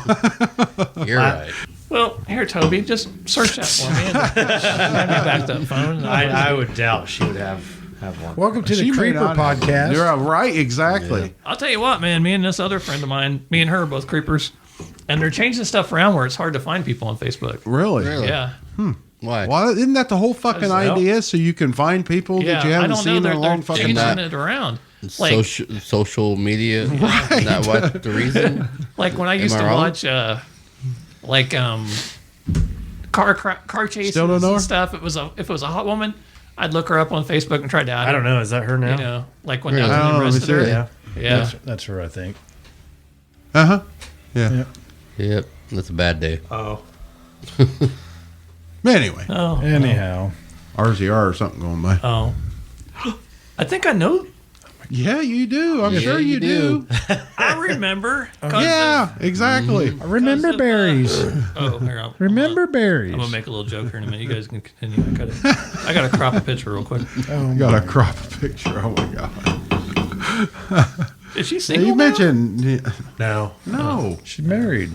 You're right. Well, here, Toby, just search that for me and hand me back that phone. And I would doubt she would have one. Welcome to the She may Creeper not have- Podcast. You're right, exactly. I'll tell you what, man. Me and this other friend of mine, me and her are both creepers, and they're changing stuff around where it's hard to find people on Facebook. Really? Really? Yeah, Why? Well, isn't that the whole fucking Well- idea? So you can find people yeah. that you I haven't don't seen know. in They're, a long they're fucking changing time. it around. Like, Social media. Right. Isn't that what the reason? like when I used I to wrong? watch, car chases Still don't know her? and stuff. If it was a hot woman, I'd look her up on Facebook and try to add I don't her. know. Is that her now? You know, like when Really? they I don't know, let me arrested see her. it. Yeah. Yeah. That's her, I think. Uh huh. Yeah. Yeah. Yep. That's a bad day. Oh. Anyway, Oh. Anyhow, RZR or something going by. Oh. I think I know. Yeah, you do. I'm Yeah, sure you you do. I remember. 'cause Yeah, exactly. I remember of, berries. Oh, here. Remember berries. I'm gonna make a little joke here in a minute. You guys can continue. I gotta crop a picture real quick. Oh, Got to crop a picture. Oh my god. Is she Yeah, single? you now? mentioned No. no. she's married.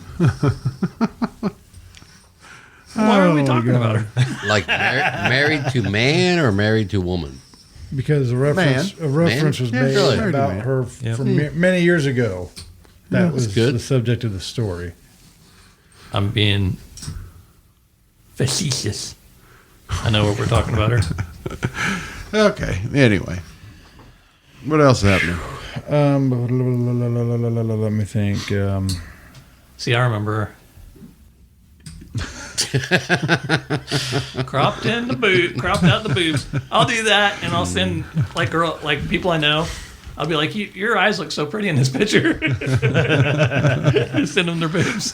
Why are we Oh, talking God. about her? Like married to man or married to woman? Because a reference was Yeah, made really. about Man. her Yep. from many years ago. That was good. the subject of the story. I'm being facetious. I know what we're talking about her. Okay. Anyway, what else is happening? Let me think. See, I remember. Cropped out the boobs. I'll do that, and I'll send like people I know. I'll be like, your eyes look so pretty in this picture. Send them their boobs.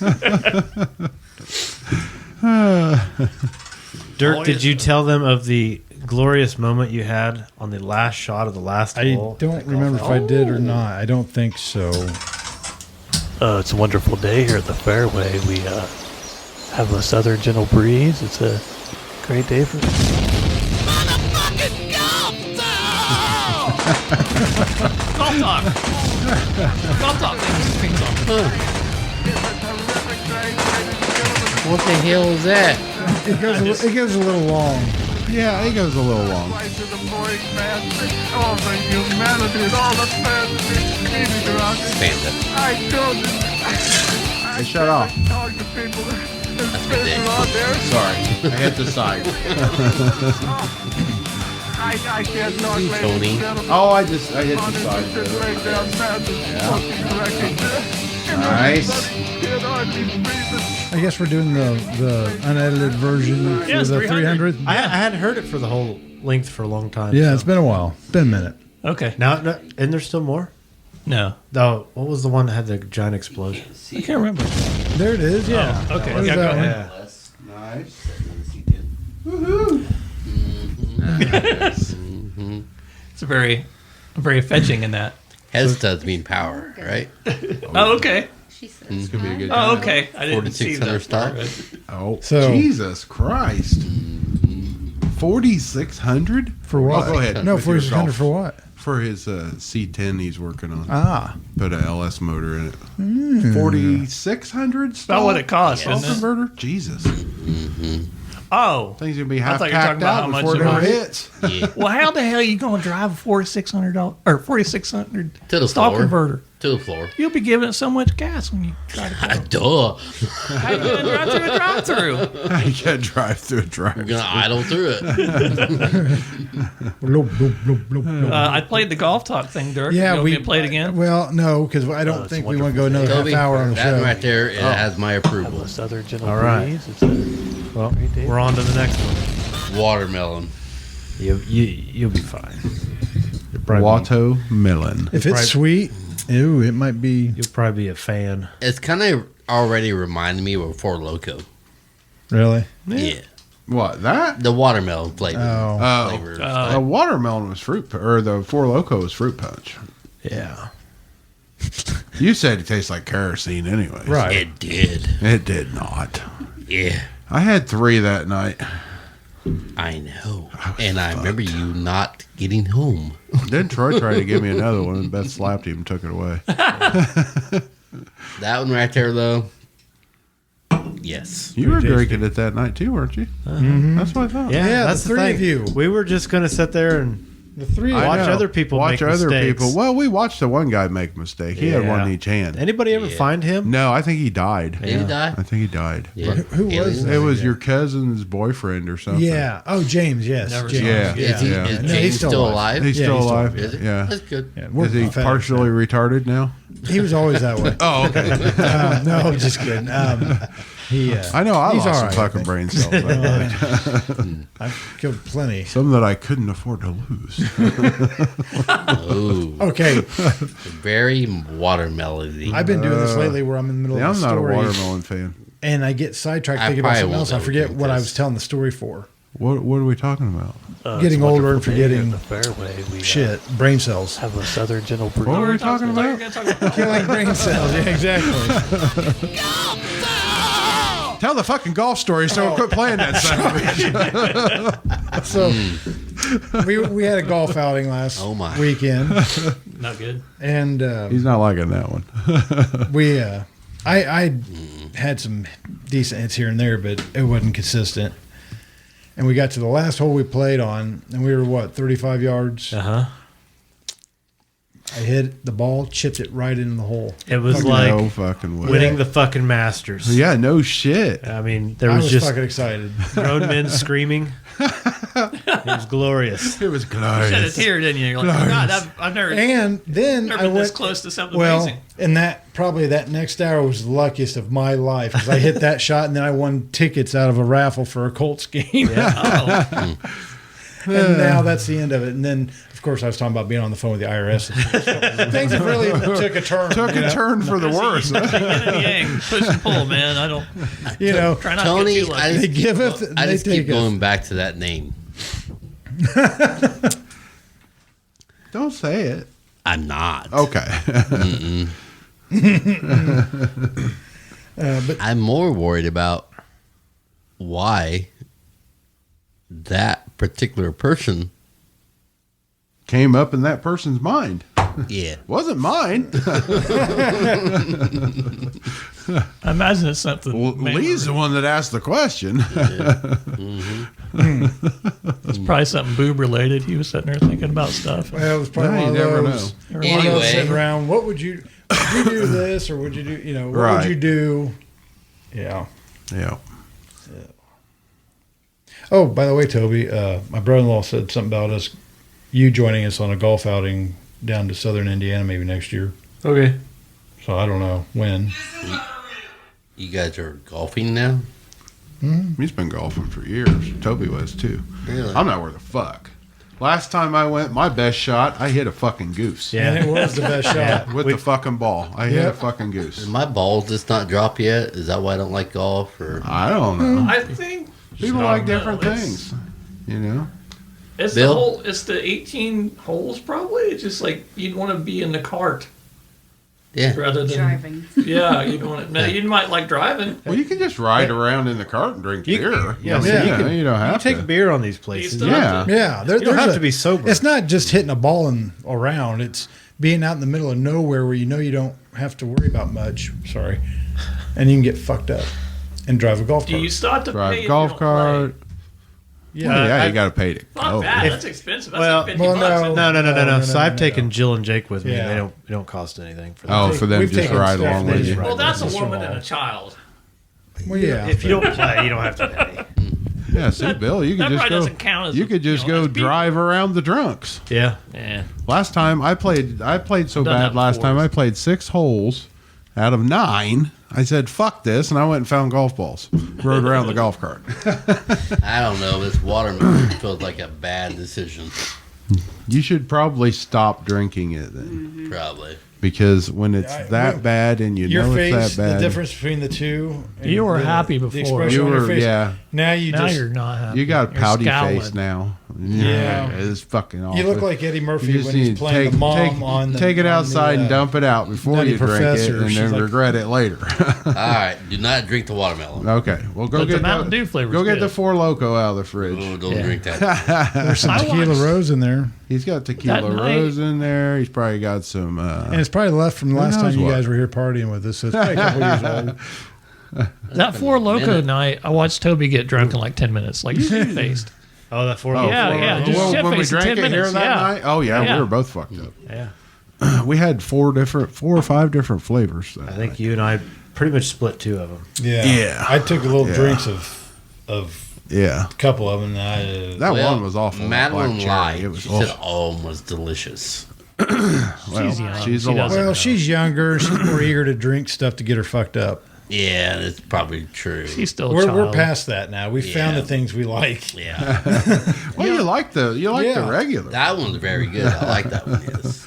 Dirk, did you tell them of the glorious moment you had on the last shot of the last I hole? don't remember if I did or not. I don't think so. It's a wonderful day here at the fairway. We have a southern gentle breeze. It's a great day for Golf talk. Golf talk. What the hell is that? It goes a little long. Yeah, it goes a little long. Stand it. Hey, shut off. That's ridiculous. Sorry, I hit the side. Tony. Oh, I hit the side. Yeah. Nice. I guess we're doing the unedited version for Yes, the 300. 300. I hadn't heard it for the whole length for a long time. Yeah, so. it's been a while. It's been a minute. Okay. Now, and there's still more? No, No, what was the one that had the giant explosion? I can't remember. There it is. Yeah. Oh, okay. What is Yeah, that go one? ahead. Nice. It's very fetching in that. Hes does mean power, right? Oh, okay. She says. It's gonna be a good Oh, time. okay. I didn't see 4,600 that. stock. Oh, So- Jesus Christ. 4,600 For what? Oh, go ahead. No, with your 4,600 golf. for what? For his C10 he's working on. Ah. Put a LS motor in it. 4,600 About what it costs, stall isn't it? converter? Jesus. Oh. Thing's going to be I half thought you were talking tacked about out how much before it it ever was. hits. Yeah. Well, how the hell are you going to drive a $4,600 or $4,600 To the stall floor. converter? To the floor. You'll be giving it so much gas when you try to go. Duh. How you going to drive through a drive-through? You got to drive through a drive. We're gonna idle through it. Bloop, bloop, bloop, bloop, bloop. I played the golf talk thing, Dirk. Yeah, you want me to play it again? Well, no, because I don't think we want to go another Toby, half hour on the that show. right there it has my have approval. a southern gentle All right. breeze. It's a Well, great day. we're on to the next one. Watermelon. You'll be fine. You'll probably, Watermelon. If it's Right. sweet, ew, it might be. you'll probably be a fan. It's kind of already reminding me of Four Loco. Really? Yeah. What, that? The watermelon flavor. Oh. Flavor. The watermelon was or the Four Loko was fruit punch. Yeah. You said it tastes like kerosene anyway. Right. It did. It did not. Yeah. I had 3 that night. I know. And I remember you not getting home. Then Troy tried to give me another one, and Beth slapped him and took it away. That one right there, though. Yes. You were drinking it that night too, weren't you? That's what I thought. Yeah, that's the the three thing. of you. We were just gonna sit there and The three. I watch know. other people watch make other mistakes. people. Well, we watched the one guy make a mistake. He had one in each hand. Anybody ever Yeah. find him? No, I think he died. Did he die? I think he died. Yeah. Who was Aliens? that? It was your cousin's boyfriend or something. Yeah. Oh, James. Yes. Never James. saw Yeah. Is, he, Yeah. is No, James he's still, still alive? He's Yeah, still he's still alive. Is he? Yeah. That's good. Yeah, Is he partially retarded now? He was always that way. Oh, okay. No, just kidding. He. I know. I he's lost all some right, I fucking think. brain cells. I've killed plenty. Some that I couldn't afford to lose. Oh, Okay, very watermelony. I've been doing this lately, where I'm in the middle Yeah, of I'm a not a story, watermelon fan. and I get sidetracked I thinking about probably something won't else. I know forget what what I this- was telling the story for. What are we talking about? Getting it's a older and wonderful day here forgetting at the fairway. We Shit, brain cells. have a southern gentle breeze. What were we talking about? Killing brain cells. Yeah, exactly. Tell the fucking golf story, so quit playing that son of a bitch. So we had a golf outing last Oh, my. weekend, Not good. and He's not liking that one. we I had some decent hits here and there, but it wasn't consistent. And we got to the last hole we played on, and we were 35 yards. Uh-huh. I hit the ball, chipped it right into the hole. It was No like fucking way. winning the fucking Masters. Yeah, no shit. I mean, there I was was just fucking excited. grown men screaming. It was glorious. It was Shed a glorious. tear, didn't you? You're like, God, I've never And then never I been went this close to something well, amazing. and that next hour was the luckiest of my life because I hit that shot and then I won tickets out of a raffle for a Colts game. Oh, And now that's the end of it. And then, of course, I was talking about being on the phone with the IRS. Things have really took a turn. Took a turn for the worse. yin and yang, push and pull, man. I don't. You know, Try not to Tony, get too lucky. they giveth, I they just keep taketh. going back to that name. Don't say it. I'm not. Okay. But I'm more worried about why that particular person. Came up in that person's mind. Yeah. Wasn't mine. I imagine it's something. Well, Lee's the one that asked the question. It's probably something boob related. He was sitting there thinking about stuff. well, it was probably Yeah, one you of never those. know. One of those Anyway. sitting around. What would you do this or would you do? You know, what Right. would you do? Yeah. Yeah. Oh, by the way, Toby, my brother-in-law said something about you joining us on a golf outing down to southern Indiana maybe next year. Okay. So I don't know when. You guys are golfing now? He's been golfing for years. Toby was too. Really? I'm not worth a fuck. Last time I went, my best shot, I hit a fucking goose. And it was the best shot. With the fucking ball. I hit a Yep. fucking goose. Is my balls just not drop yet? Is that why I don't like golf? Or I don't know. I think People like different it's- things. You know? It's Bill? it's the 18 holes probably. It's just like you'd want to be in the cart yeah. rather than Driving. Yeah, you'd want to. Now you might like driving. Well, you can just ride around in the cart and drink beer. Yeah, I mean, so you can- you don't You have take to. beer on these places. still Yeah. Yeah, You don't have to be sober. It's not just hitting a ball around. It's being out in the middle of nowhere where you know you don't have to worry about much. Sorry, and you can get fucked up and drive a golf Do cart. you start to pay Drive if golf you don't cart. play? Yeah, I- you got to pay to Fuck go. that. If- That's expensive. That's well, like 50 well, bucks. no. No. So I've no. taken Jill and Jake with me. Yeah. They don't cost anything for that. Oh, for them We've just taken ride stuff along they with just you. ride Well, that's a with us woman for and a all. child. Well, yeah. If you don't play, you don't have to pay. Yeah, see, Bill, you That could just probably go. doesn't count as You could just you know, go as people. drive around the drunks. Yeah. Yeah. Last time I played so Done bad. that Last before. time I played 6 holes out of 9. I said, "Fuck this," and I went and found golf balls. Rode around the golf cart. I don't know. This watermelon feels like a bad decision. You should probably stop drinking it then, Probably. because when it's that bad and you Your know face, it's that bad, the difference between the two. and You were the- happy the before. expression you on your were, face. yeah. Now you Now just you're not happy. You got a You're pouty scowling. face now. Yeah. It's fucking awful. you look like Eddie Murphy You just when he's need to playing the mom on the take it on outside the, and dump it out before Nutty you drink it, Professor. and She's then like- regret it later. All right. Do not drink the watermelon. Okay, well go But the get Mountain Dew flavor's Go get good. the Four Loco out of the fridge. Oh, don't drink that. There's some I tequila watched- rose in there, He's got tequila That night- rose in there. He's probably got some. and it's probably left from the last knows time you what? guys were here partying with us. So it's probably a couple years old. That Four Loco minute. night, I watched Toby get drunk in like 10 minutes, like shit-faced. Oh, that four. Yeah, just well, shit when we face in drank 10 it here minutes, that yeah. night. Oh yeah, Yeah. we were both fucked up. Yeah. We had 4 or 5 different flavors. That I think night. you and I pretty much split 2 of them. Yeah, Yeah. I took a little Yeah. drinks of Yeah, a couple of them. And that Well, one was awful. that Madeline black lied. cherry. It was She said awful. all was delicious. Well, She's young. she's She a lot. doesn't- well, she's younger. She's more eager to drink stuff to get her fucked up. Yeah, that's probably true. She's still a We're child. past that now. We found Yeah. the things we like. Yeah, Well, you like the Yeah. regular. that one's very good. I like that one. Yes.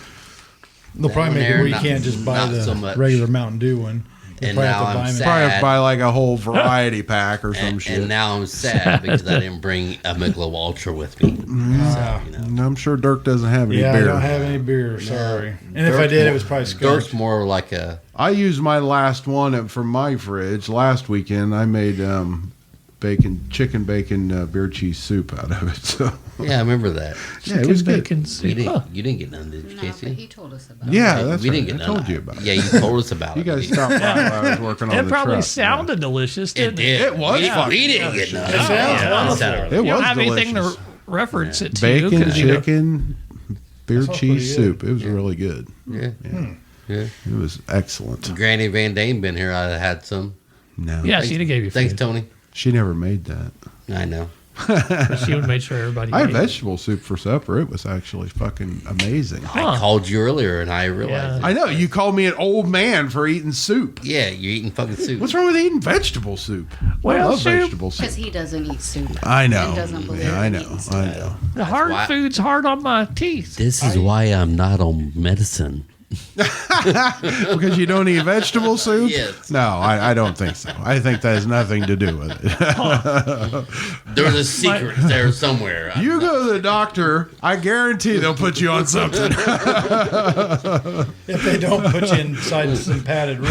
They'll probably That make it one where you there, can't just buy not the so much. regular Mountain Dew one. You'll And probably now have to I'm buy 'em. sad. Probably buy like a whole variety pack or some And, shit. and now I'm sad because I didn't bring a Michelob Ultra with me. So, you know. And I'm sure Dirk doesn't have any Yeah, beer. I don't have any beer. Sorry. And if I did, it was probably Dirk's scotch. more like a I used my last one from my fridge last weekend. I made chicken bacon beer cheese soup out of it. So yeah. I remember that. yeah, it was good. Bacon You soup. didn't, Huh. you didn't get none, did you, No, Casey? but he told us about Yeah, it. that's we right. didn't get I none. told you about Yeah, it. you told us about You it. guys stopped by while I was working on It the probably truck. sounded delicious, It didn't did. It was We, fucking we didn't get none. It sounds wonderful. sounded- It You don't was have anything delicious. to reference it to. Bacon, 'cause, you know, chicken, beer sounds cheese pretty good. soup. It was really good. Yeah. Yeah. It was excellent. Granny Van Dame been here. I had some. No, Yeah, she'd have gave you Thanks, food. Tony. she never made that. I know. She would make sure everybody I had ate. vegetable soup for supper. It was actually fucking amazing. I called you earlier and I realized. Yeah. I know you called me an old man for eating soup. Yeah, you're eating fucking soup. What's wrong with eating vegetable soup? Well, I love soup- vegetable soup. Because he doesn't eat soup. I know. And doesn't believe Yeah, I in know. eating soup. I know. The hard why- food's hard on my teeth. This is why I'm not on medicine. Because you don't eat vegetable soup? Yes. No, I don't think so. I think that has nothing to do with it. There's a secret there somewhere. You go to the doctor, I guarantee they'll put you on something. If they don't put you inside some padded room.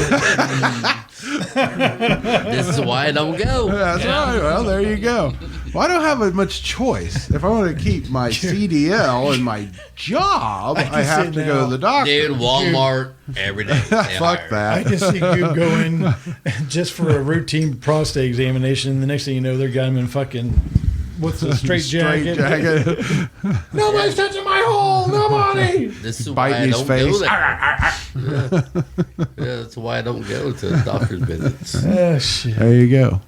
This is why I don't go. That's right. Well, there you go. Well, I don't have much choice. If I want to keep my CDL and my job, I have to go to the doctor. Dude, Walmart every day. Fuck that. I can see Goob go in just for a routine prostate examination. And the next thing you know, they're got him in fucking, what's the straight jacket? Nobody's touching my hole. Nobody. This is Biting why I his don't face. go there. Yeah, that's why I don't go to doctor's visits. Oh, shit. There you go.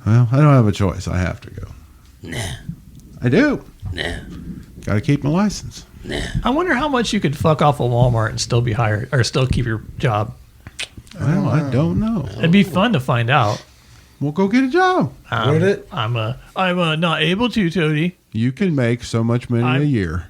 Well, I don't have a choice. I have to go. Nah, I do. nah, Got to keep my license. nah. I wonder how much you could fuck off of Walmart and still be hired or still keep your job. Well, I don't know. It'd be fun to find out. We'll go get a job. Would it? I'm not able to, Toady. You can make so much money a year.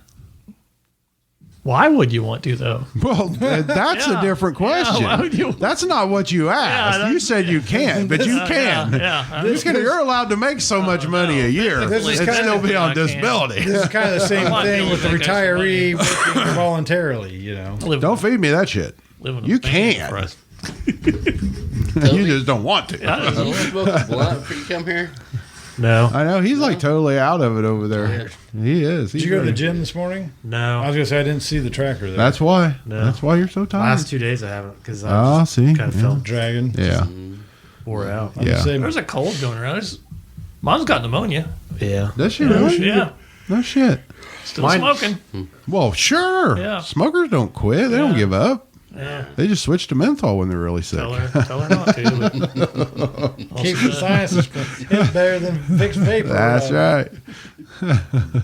Why would you want to though? Well, that's a different question. why would you- That's not what you asked. that's- You said you can't, but you can. You're allowed to make so much money a year and This is still be on I can't. disability. This is kind of the same I'm not thing doing with the that extra retiree working voluntarily, you know. Don't feed me that shit. You can. You just don't want to. Did you smoke a blunt before you come here? No. I know he's like totally out of it over there. He is. Did you go to the gym this morning? I No. was gonna say I didn't see the tracker there. That's why. No. That's why you're so tired. Last 2 days I haven't because I just see. kind of Yeah. felt dragon. Yeah. wore out. I'm Yeah. saying- There's a cold going around. Mom's got pneumonia. Yeah. Does she really? Yeah. No shit. Still Mine- smoking. Well, sure. Yeah. Smokers don't quit. They don't Yeah. give up. Yeah. They just switch to menthol when they're really sick. Tell her not to. But Keep your sinuses clean. It's better than fixed vapor. That's right.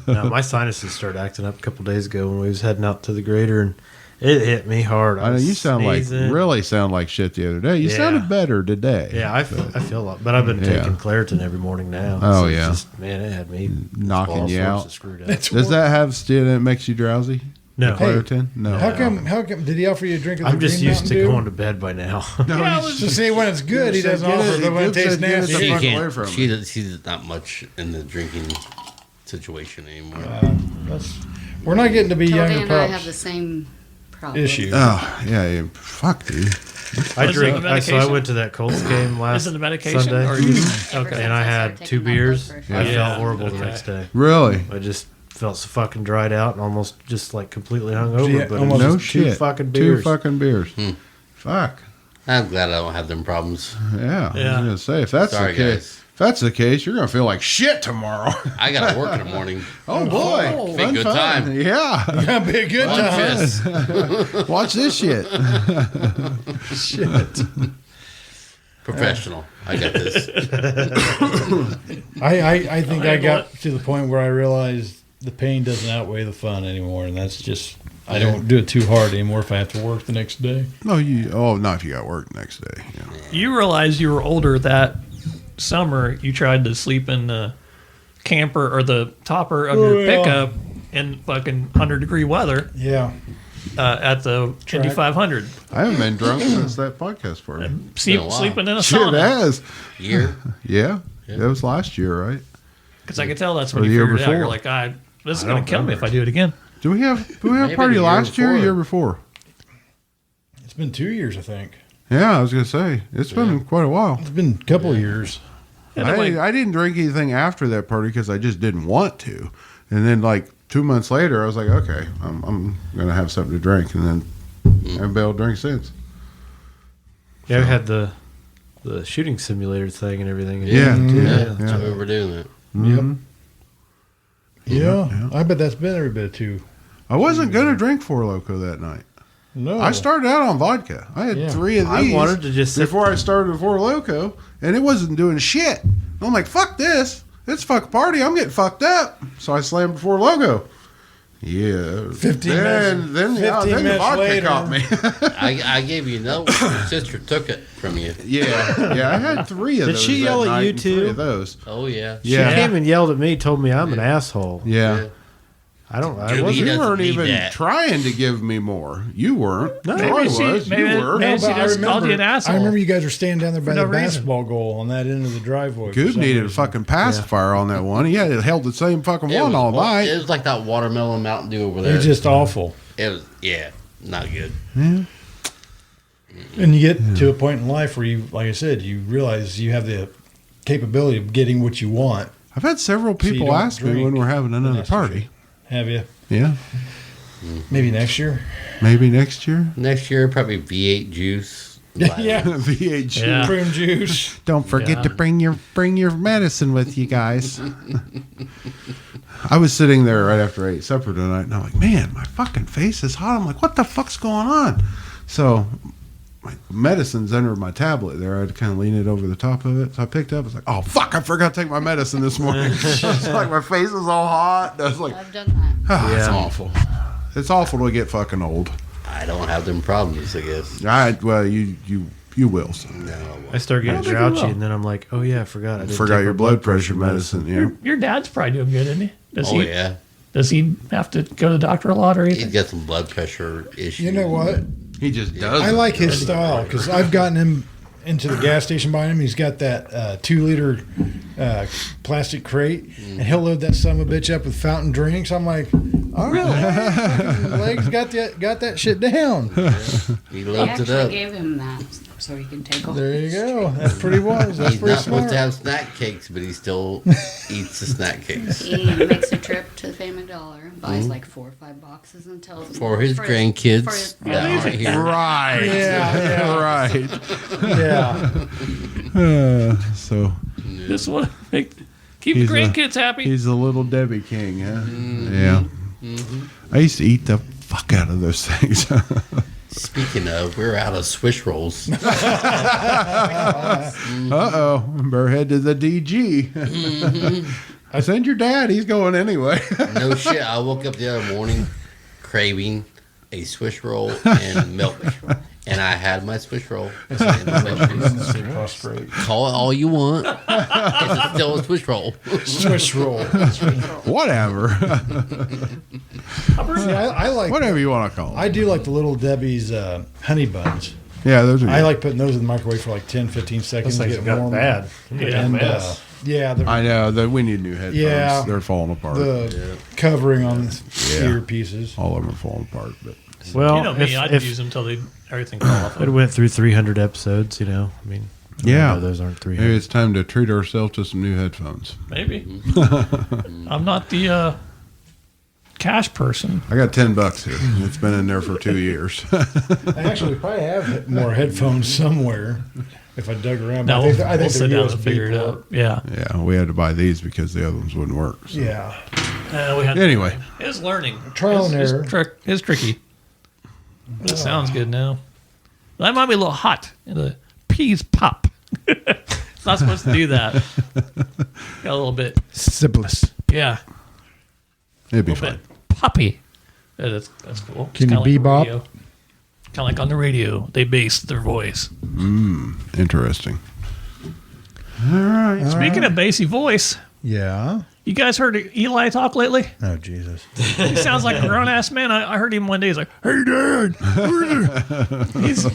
No, my sinuses started acting up a couple days ago when we was heading out to the grader, and it hit me hard. I know was you sound sneezing. really sound like shit the other day. You Yeah. sounded better today. Yeah, I feel a lot, but I've been Yeah. taking Claritin every morning now. Oh, it's yeah. just, man, it had me Knocking all you sorts out. of screwed up. Does that have still that makes you drowsy? No, Claritin? No. How come did he offer you a drink of the I'm just Green used to Mountain Dew? going to bed by now. So see, when it's good, he doesn't Get it- offer, but when it Gibbs tastes said get it nasty, the She fuck away can't. from She's not much in the drinking situation anymore. we're not getting to be Toby younger and I have the pups same problem. issue. Oh, yeah. Fuck, dude. I Is it drink. the So I medication? went to that Colts game last is it the medication Sunday, or just okay? and I had 2 beers. I Yeah. felt horrible Okay. the next day. Really? I just felt so fucking dried out and almost just like completely hungover. Yeah, but almost- it was No just 2 shit. fucking beers. 2 fucking beers. Fuck. I'm glad I don't have them problems. Yeah. I Yeah. was gonna say if that's Sorry, the case, guys. if that's the case, you're gonna feel like shit tomorrow. I got to work in the morning. Oh boy, Be a good time. Yeah. That'd be a good One time. fist. Watch this shit. Shit. Professional. I got this. I think I got to the point where I realized the pain doesn't outweigh the fun anymore, and that's just I don't do it too hard anymore if I have to work the next day. Not if you got work next day. Yeah. You realized you were older that summer. You tried to sleep in the camper or the topper of your yeah. pickup in fucking 100-degree weather Yeah. at the Indy 500. I haven't been drunk since that podcast party. been a while. Sleeping in a Sure it sauna. has. Year. Yeah. That was last year, right? Because I could tell that's Or when the you year figured it out. You're before. like, this is I going don't to kill me if remember. I do it again. Do we have a Maybe party the year last year or before. year before? It's been 2 years, I think. Yeah, I was gonna say it's been quite a while. It's been a couple of years. I didn't drink anything after that party because I just didn't want to. And then like 2 months later, I was like, okay, I'm gonna have something to drink, and then I haven't been able to drink since. Yeah, we had the shooting simulator thing and everything. Yeah. Yeah, that's why we're doing it. Mm-hmm. Yeah. I bet that's been every bit of 2. I wasn't gonna drink Four Loko that night. No. I started out on vodka. I had 3 of these. I wanted to just sit before I started Four Loko, and it wasn't doing shit. I'm like, fuck this. it's fuck party. I'm getting fucked up. So I slammed before logo. Yeah. 15 then the minutes vodka later. caught me. I gave you another one. Your sister took it from you. Yeah. I had 3 of Did those. she that yell at night you and too? 3 of those. Oh, yeah. She Yeah. came and yelled at me, told me I'm an asshole. Yeah. I Gooby wasn't. You doesn't weren't need even that. trying to give me more. You weren't. No. Troy was. maybe, You were. maybe she But I just called you an asshole. I remember you guys were standing down there by For no the reason. basketball goal on that end of the driveway. for Goob some needed a reason. fucking pacifier on that one. He had it held the same fucking one all night. It was like that watermelon Mountain Dew over It there. was just awful. It was, not good. And you get to a point in life where you, like I said, you realize you have the capability of getting what you want. I've had several So you people don't ask me drink. when we're having another That's for party. Have you? Yeah. Maybe next year. Maybe next year. Next year, probably V8 juice. Yeah. VH. Yeah. Prune juice. Don't forget Yeah. to bring your medicine with you guys. I was sitting there right after I ate supper tonight, and I'm like, man, my fucking face is hot. I'm like, what the fuck's going on? So my medicine's under my tablet there. I had to kind of lean it over the top of it. So I picked it up. I was like, oh, fuck, I forgot to take my medicine this morning. It's like my face is all hot. I was like, I've done that. oh, it's Yeah. awful. It's awful to get fucking old. I don't have them problems, I guess. Well, you will. So. No. I start getting I don't think I grouchy, will. and then I'm like, oh yeah, I forgot. I didn't Forgot take your my blood pressure medicine. Yeah. Your dad's probably doing good, isn't he? Oh, yeah. Does he have to go to the doctor a lot or He's anything? got some blood pressure issues. You know what? He just does. I like his style because I've gotten him into the gas station behind him. He's got that 2-liter plastic crate, and he'll load that son of a bitch up with fountain drinks. I'm like, all right, legs got that shit down. He They loads it actually up. gave him that so he can take all There you go. That's pretty wise. That's He's pretty not supposed smart. to have snack cakes, but he still eats the snack cakes. He makes a trip to the Family Dollar, buys like 4 or 5 boxes, and tells them For his grandkids for his that aren't here. Right. Yeah, Right. yeah. So Just want to keep the He's a- grandkids happy. he's a little Debbie King, huh? Yeah. I used to eat the fuck out of those things. Speaking of, we're out of Swiss rolls. Uh-oh. Better head to the DG. I send your dad. He's going anyway. No shit. I woke up the other morning craving a Swiss roll and milk. And I had my Swiss roll. And milk. Call it all you want. It's still a Swiss roll. Swiss roll. Whatever. See, I like. Whatever you want to call I it. do like the little Debbie's honey buns. Yeah, those are I good. like putting those in the microwave for like 10, 15 seconds Those to things get have gotten warm. bad. And yeah, I know that we need new headphones. Yeah. They're falling apart. the covering on the Yeah. earpieces. All of them are falling apart. But Well, You know me, I'd if use them until everything fell off. it went through 300 episodes, I mean, Yeah. I know those aren't maybe 300. it's time to treat ourselves to some new headphones. Maybe. I'm not the cash person. I got $10 here. It's been in there for 2 years. I actually probably have more headphones somewhere if I dug around. But No, I think we'll they're sit down and USB figure it port. out. Yeah. Yeah, we had to buy these because the other ones wouldn't work. So. Yeah. We had Anyway. It's learning. Trial and error. It's tricky. But it sounds good now. That might be a little hot. The peas pop. It's not supposed to do that. Got a little bit. Syphilis. Yeah. It'd be A little fine. bit poppy. Yeah, that's cool. It's Can you kinda bebop? Kind of like on the radio. They base their voice. Interesting. All right. Speaking of bassy voice, Yeah. you guys heard Eli talk lately? Oh, Jesus. He sounds like a grown ass man. I heard him one day. He's like, "Hey, Dad." He's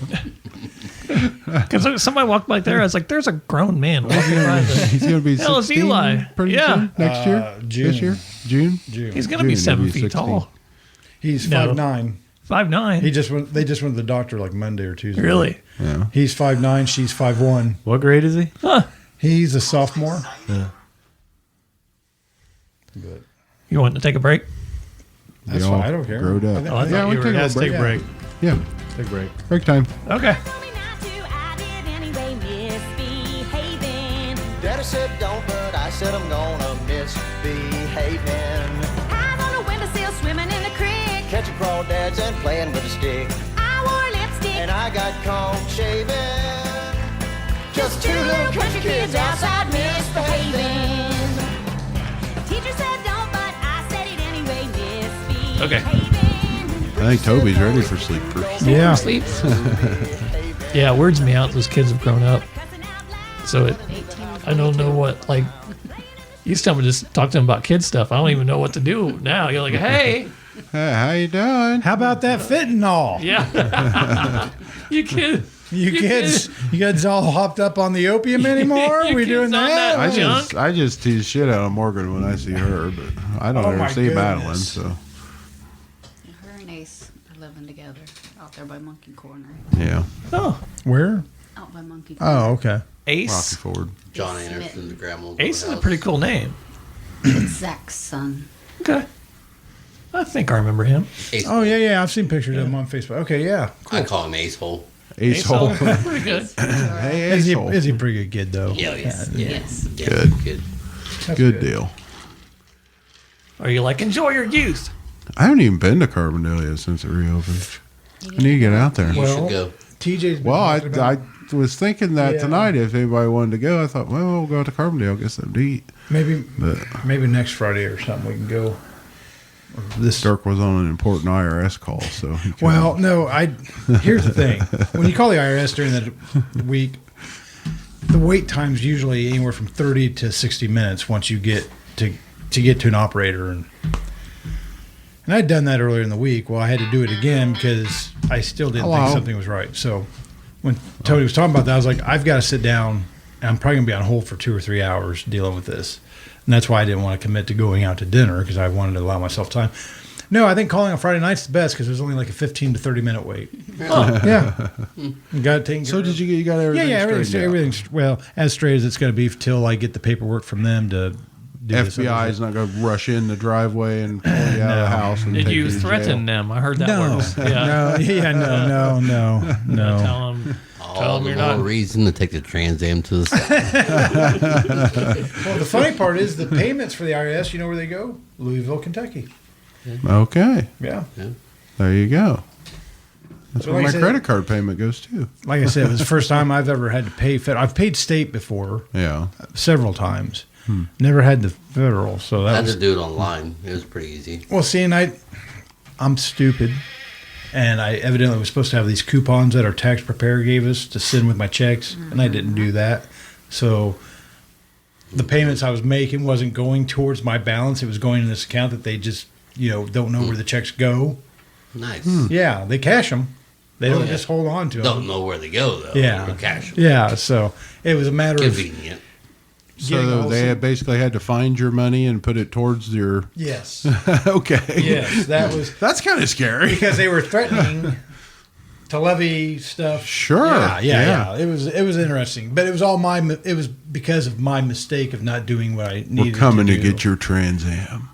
because somebody walked by there. I was like, "There's a grown man walking by." He's going to be Hell, is 16 Eli? pretty Yeah. soon? Next year? June. This year? June? He's gonna be June, 7 he'll be feet 16. tall. He's No. 5'9". 5'9". They just went to the doctor like Monday or Tuesday. Really? Yeah. He's 5'9", she's 5'1". What grade is he? Huh. He's a sophomore. Yeah. But You want to take a break? that's They all fine. I don't care. growed up. I think- Oh, I Yeah, thought we you were- take Yeah, a let's break. take a break. Yeah, Take a break. break time. Okay. Daddy said don't, but I said I'm gonna misbehaving. Eyes on the windowsill, swimming in the creek. Catching crawdads and playing with a stick. I wore lipstick. And I got caught shaving. Just two little country kids outside misbehaving. Okay. I think Toby's ready for sleepers. Yeah. Sleep. Yeah, it weirds me out. Those kids have grown up. So I don't know what, like, you used to tell me just talk to them about kid stuff. I don't even know what to do now. You're like, hey. Hey, how you doing? How about that fentanyl? Yeah. You kids all hopped up on the opium anymore? You we doing kids on that? that I just tease shit out of Morgan when I see her, but I don't ever my see Madeline. goodness. So Her and Ace are living together out there by Monkey Corner. yeah, Oh. Where? Out by Monkey Corner. Oh, okay. Rocky Ace. Ford. John Anderson's grandma. Ace is a pretty cool name. It's Zach's son. Okay. I think I remember him. Ace Oh, yeah. I've seen pictures of him on Facebook. Okay, yeah. I call him Ace Hole. Ace Hole. Pretty good. Hey, Is Ace he, Hole. is he a pretty good kid, though? Yeah, yes. Yes. Yes. Good. Good. Good deal. Are you like, enjoy your youth? I haven't even been to Carbondale since it reopened. I need to get out there. You Well, should go. TJ's been Well, talking about I was thinking that Yeah. tonight if anybody wanted to go, I thought, well, we'll go out to Carbondale, get something to eat. maybe next Friday or something we can go. This Dirk was on an important IRS call, so he couldn't. Well, no, here's the thing. When you call the IRS during the week, the wait time's usually anywhere from 30 to 60 minutes once you get to get to an operator. And I'd done that earlier in the week. Well, I had to do it again because I still didn't think something was right. So when Tony was talking about that, I was like, I've got to sit down, and I'm probably going to be on hold for 2 or 3 hours dealing with this. And that's why I didn't want to commit to going out to dinner because I wanted to allow myself time. No, I think calling on Friday night's the best because there's only like a 15 to 30 minute wait. Oh. Yeah. You got it taken So care of. you got everything? Yeah, straightened out? everything's well as straight as it's going to be till I get the paperwork from them to do this other FBI is thing. not going to rush in the driveway and pull you out of the house. And Did take you to threaten jail. them? I heard that No, word. Yeah. no. Tell them. All the you're more not- reason to take the Trans Am to the south. Well, the funny part is the payments for the IRS. You know where they go? Louisville, Kentucky. Okay, Yeah. there you go. That's So where like I my said- credit card payment goes to. Like I said, it was the first time I've ever had to pay federal. I've paid state before Yeah. several times. Never had the federal, so I that had was to do it online. It was pretty easy. well. See, and I'm stupid, and I evidently was supposed to have these coupons that our tax preparer gave us to send with my checks, and I didn't do that. So the payments I was making wasn't going towards my balance; it was going in this account that they just don't know where the checks go. Nice. Yeah, they cash them. They don't yeah. just hold on to them. Don't know where they go though. Yeah. Or cash. Yeah, so it was a matter of Convenient. getting So all they some- had basically had to find your money and put it towards your. yes, Okay. yes, that was That's kind of scary. because they were threatening to levy stuff. Sure. Yeah. It was interesting, but it was all it was because of my mistake of not doing what I needed. We're coming to do. get your Trans Am.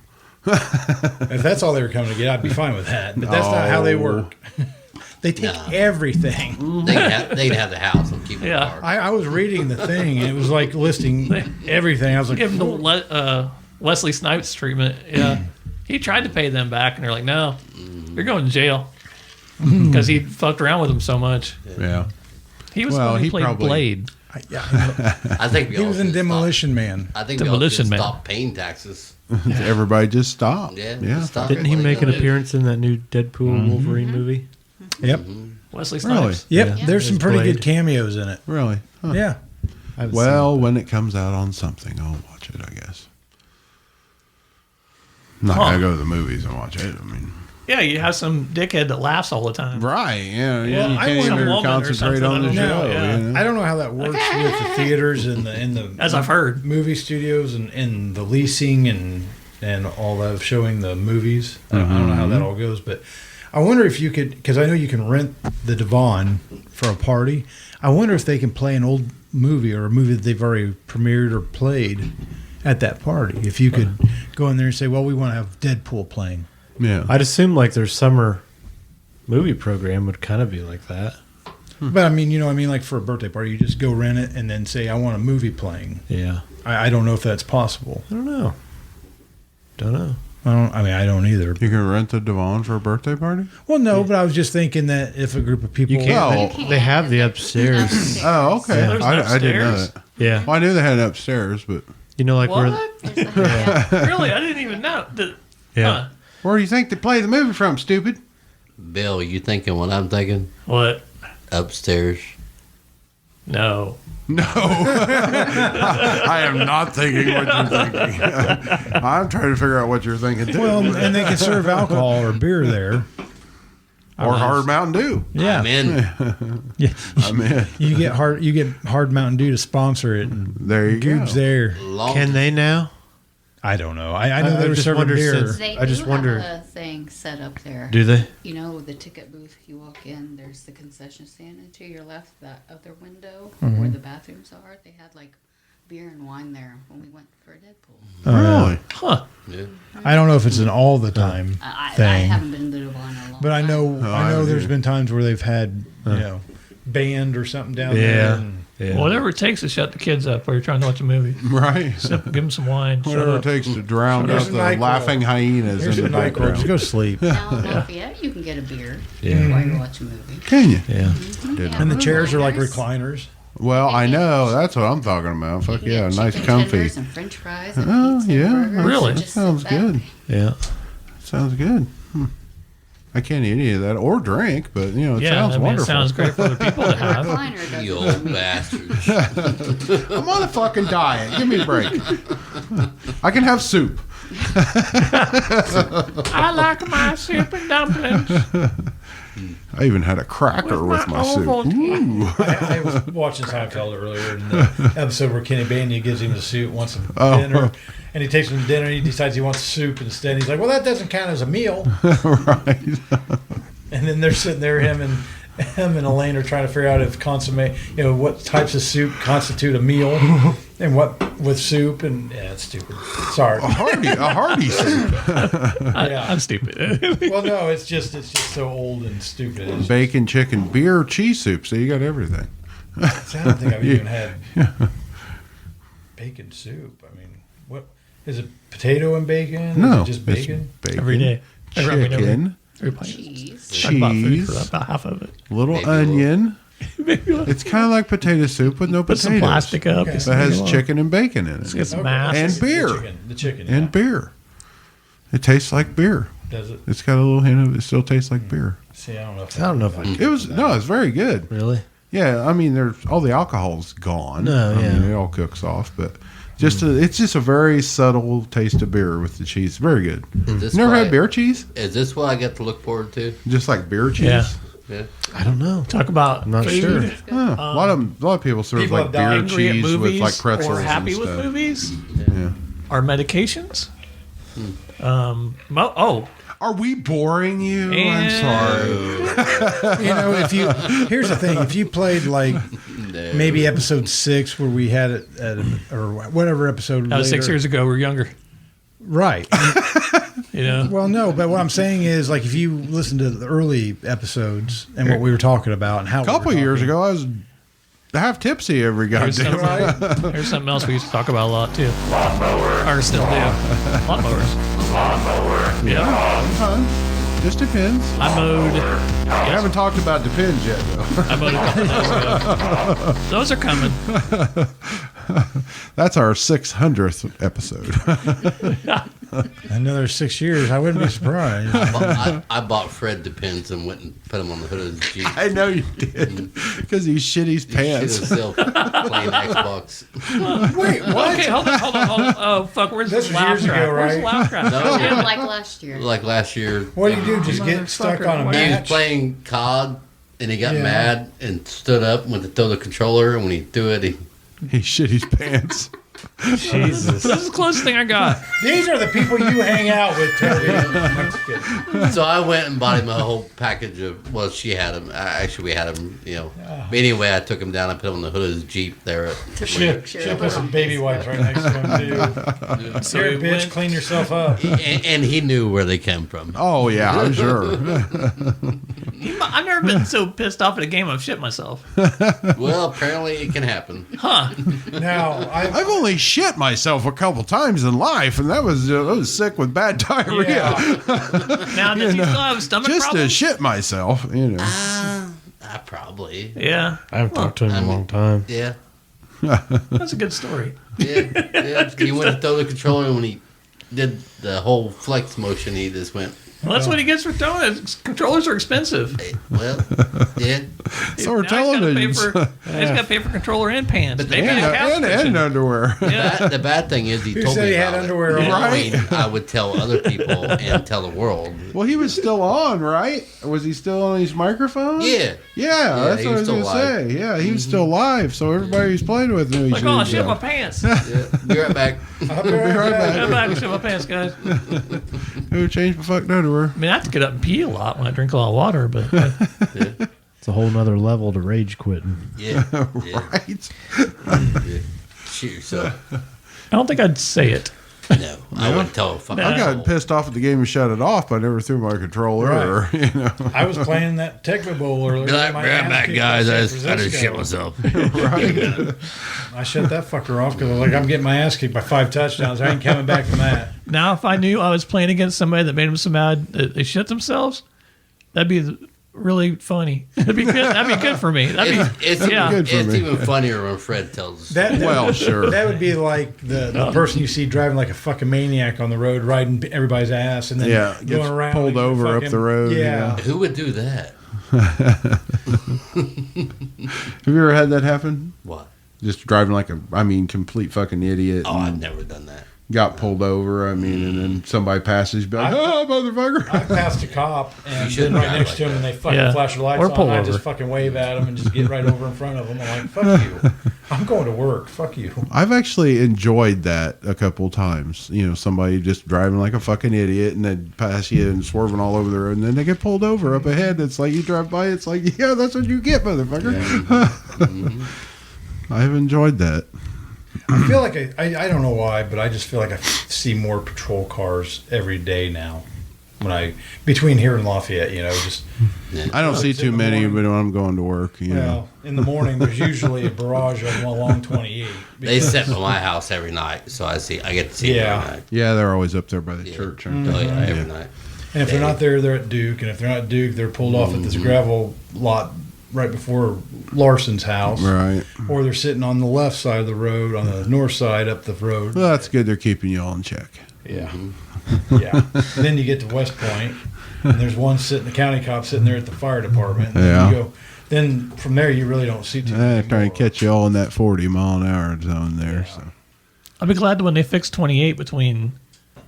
If that's all they were coming to get, I'd be fine with that. But that's not how they No. work. They take No. everything. They'd have the house and keep it Yeah. apart. I was reading the thing, and it was like listing everything. I was like, Give them the Wesley Snipes treatment. Yeah. He tried to pay them back, and they're like, no, you're going to jail. Because he fucked around with them so much. Yeah. He was Well, the one who he played probably- Blade. I think we he all was in should Demolition Man. Stop. I think Demolition we Man. all should stop paying taxes. Everybody just stopped. Yeah. Yeah. Stop Didn't he it. make an appearance in that new Deadpool Wolverine movie? Yep, Wesley Really? Snipes. yep. Yeah. There's some His pretty Blade. good cameos in it. Really? Huh. Yeah. I haven't Well, when it comes out on something, I'll watch it, I guess. I'm not going to go to the movies and watch it. I mean, Yeah, you have some dickhead that laughs all the time. right. Yeah. Yeah, You I can't wonder- even Some woman or concentrate on the something, I show. don't know, yeah. you know? I don't know how that works with the theaters and the As I've heard. movie studios and the leasing and all that of showing the movies. I don't know how that all goes, but I wonder if you could, because I know you can rent the Devon for a party. I wonder if they can play an old movie or a movie that they've already premiered or played at that party. If you could go in there and say, well, we want to have Deadpool playing. Yeah. I'd assume like their summer movie program would kind of be like that. But I mean, like for a birthday party, you just go rent it and then say, I want a movie playing. Yeah. I don't know if that's possible. I don't know. I don't either. You can rent a Devon for a birthday party? Well, no, but I was just thinking that if a group of people, You can't. Well- They have the upstairs. Oh, okay. Yeah. There's I didn't know upstairs? that. Yeah. Well, I knew they had it upstairs, but You know, like where. What? There's a, yeah. Really? I didn't even know. Yeah. Where do you think they play the movie from, stupid? Bill, you thinking what I'm thinking? What? Upstairs. No. No. I am not thinking what you're thinking. I'm trying to figure out what you're thinking, too. Well, and they can serve alcohol or beer there. Or hard Mountain Dew. Yeah. I'm in. Yeah. I'm in. You get hard Mountain Dew to sponsor it. And There you go. Goob's there. Can they now? I don't know. I know they were just serving wonder beer. since- They I just do wonder- have a thing set up there. Do they? You know, the ticket booth, if you walk in, there's the concession stand, and to your left, that other window where the bathrooms are, they had like beer and wine there when we went for Deadpool. Really? Huh. Yeah. I don't know if it's an all the time I thing, haven't been to the one in a long but I time. know there's been times where they've had band or something down there. And, Whatever it takes to shut the kids up while you're trying to watch a movie. Right. Give them some wine. shut Whatever it up. takes to drown Here's out a the NyQuil. laughing hyenas Here's in a the NyQuil. background. Just go sleep. Now in Lafayette, you can get a beer Yeah. while you're watching a movie. Can you? Yeah. Didn't And the chairs are like recliners. recliners. Well, I know. That's what I'm talking about. Fuck You can yeah. get Nice chicken comfy. tenders and French fries and Oh, pizza yeah. and burgers. Really? and That just sit sounds back. good. Yeah. Sounds good. I can't eat any of that or drink, but, it sounds wonderful. It sounds great for other people to have. Recliner does You it for old me. bastards. I'm on a fucking diet. Give me a break. I can have soup. I like my soup and dumplings. I even had a cracker with my soup. Ooh. I was watching Seinfeld earlier in the episode where Kenny Bania gives him the soup, wants some Oh. dinner, and he takes him to dinner and he decides he wants soup instead. He's like, well, that doesn't count as a meal. Right. And then they're sitting there, him and Elaine are trying to figure out if consomme, what types of soup constitute a meal and what with soup. And yeah, it's stupid. Sorry. A hearty soup. Yeah. I'm stupid. Well, no, it's just so old and stupid. It's Bacon, chicken, beer, cheese soup. So you got everything. just, I don't think I've even had bacon soup. I mean, what is it? Potato and bacon? No. Is it just it's bacon? Every day. Chicken, Cheese. Talk about food cheese, for about half of it. little Maybe a onion. It's kind of like potato soup with no Put potatoes. some plastic up. Okay. just That has leave it chicken and bacon in Let's it. get some Okay. mass. And beer. The chicken. And yeah. beer. It tastes like beer. Does it? It's got a little hint of it. Still tastes like beer. See, I don't know if I don't know if I It was it's very good. Really? Yeah, I mean, there's all the alcohol's gone. No, I mean, yeah. it all cooks off, but it's just a very subtle taste of beer with the cheese. Very good. Is this Never what had I- beer cheese? Is this what I get to look forward to? Just like beer cheese. Yeah. Yeah. I don't know. Talk about I'm not food. sure. Huh. a lot of people serve people like have beer died Angry at cheese with movies like pretzels or happy and with stuff. movies Yeah. or medications. Are we boring you? I'm sorry. here's the thing: if you played like maybe episode 6 where we had it or whatever episode That was 6 later. years ago. We were younger. Right. Well, no, but what I'm saying is, like, if you listen to the early episodes and what we were talking about and how A couple years ago, I was half tipsy every Here's goddamn. something, here's something else we used to talk about a lot too. Or still do. Lawnmowers. Yeah. Just depends. I mowed. We haven't talked about depends yet, though. I mowed a couple days ago. Those are coming. That's our 600th episode. Another 6 years, I wouldn't be surprised. I bought Fred Depends and went and put him on the hood of his Jeep. I know you did. Because he shit his He pants. shit himself playing Xbox. Wait, what? Okay, hold on. Oh, fuck. Where's This the was laugh years track? ago, Where's the right? laugh track? No. Yeah, like last year. Like last year. What do you do? Just get stuck on a He was match? playing COD and he got Yeah. mad and stood up and went to throw the controller. And when he threw it, He shit his pants. Jesus. This is the closest thing I got. These are the people you hang out with, Toby. I'm just kidding. So I went and bought him a whole package of. Well, she had him. Actually, we had him. But anyway, I took him down. I put him on the hood of his Jeep there. Should put some baby wipes right next to him, too. So Here, we bitch, went- clean yourself up. And he knew where they came from. Oh, yeah, I'm sure. I've never been so pissed off at a game I've shit myself. Well, apparently it can happen. Huh. Now, I've only shit myself a couple times in life, and that was I was sick with bad diarrhea. Yeah. Now, does he still have a stomach Just problem? to shit myself, I probably. Yeah. I haven't talked to him in a long time. Yeah. That's a good story. Yeah. He went to throw the controller and when he did the whole flex motion. He just went. Well, that's what he gets for throwing it. Controllers are expensive. Well, yeah. So are Now he's televisions. got to pay for controller and pants. But the Maybe a couch and cushion. underwear. The bad thing is he Who told said me he had about underwear it. on? Right. I would tell other people and tell the world. Well, he was still on, right? Was he still on his microphone? Yeah. Yeah, that's he what I was was going to still say. live. Yeah, he was still live, so everybody he was playing with knew he Like, oh, should. shit, my pants. Yeah. Be right back. I'll be right back. Come back and shit my pants, guys. Who changed my fucking underwear? I mean, I have to get up and pee a lot when I drink a lot of water, but It's a whole nother level to rage quitting. Yeah. Right? Yeah. Shoot yourself. I don't think I'd say it. No, I wouldn't tell a fucking I got soul. pissed off at the game and shut it off, but I never threw my controller. Right. Or, you know. I was playing that Tecmo Bowl earlier. Be like, My right ass back, kicked guys. by I San just shit Francisco. myself. Right. I shut that fucker off because I'm getting my ass kicked by 5 touchdowns. I ain't coming back from that. Now, if I knew I was playing against somebody that made them so mad that they shit themselves, that'd be really funny. That'd be good. That'd be good for me. It's yeah. good for It's me. even funnier when Fred tells us. That, Well, sure. That would be like the person you see driving like a fucking maniac on the road, riding everybody's ass, and then Yeah, going gets around pulled like over fucking, up the road, Yeah, Who would do that? Have you ever had that happen? What? Just driving like complete fucking idiot. Oh, and I've never done that. got pulled over. And then somebody passes, be like, "Oh, motherfucker!" I passed a cop and You shouldn't been right drive next like to him, that. and they fucking Yeah. flash their lights Or on. pull And I over. just fucking wave at them and just get right over in front of them. I'm like, "Fuck you! I'm going to work. Fuck you." I've actually enjoyed that a couple times. You know, somebody just driving like a fucking idiot and then pass you and swerving all over the road, and then they get pulled over up ahead. It's like you drive by, it's like, yeah, that's what you get, motherfucker. I've enjoyed that. I feel like I don't know why, but I just feel like I see more patrol cars every day now. Between here and Lafayette, just I don't see It's in too the many, morning. but when I'm going to work, you know. well, in the morning there's usually a barrage of them along 28. They sit by my house every night, so I get to see them Yeah. every night. Yeah, they're always up there by the church. Aren't Oh they? yeah, every night. And if they're not there, they're at Duke. And if they're not at Duke, they're pulled off at this gravel lot right before Larson's house. Right. Or they're sitting on the left side of the road, on the north side up the road. Well, that's good. They're keeping you all in check. Yeah. Yeah. And then you get to West Point, and there's one the county cop sitting there at the fire department. And Yeah. then from there, you really don't see too They're many trying more. to catch you all in that 40-mile-an-hour zone there. Yeah. So. I'll be glad when they fix 28 between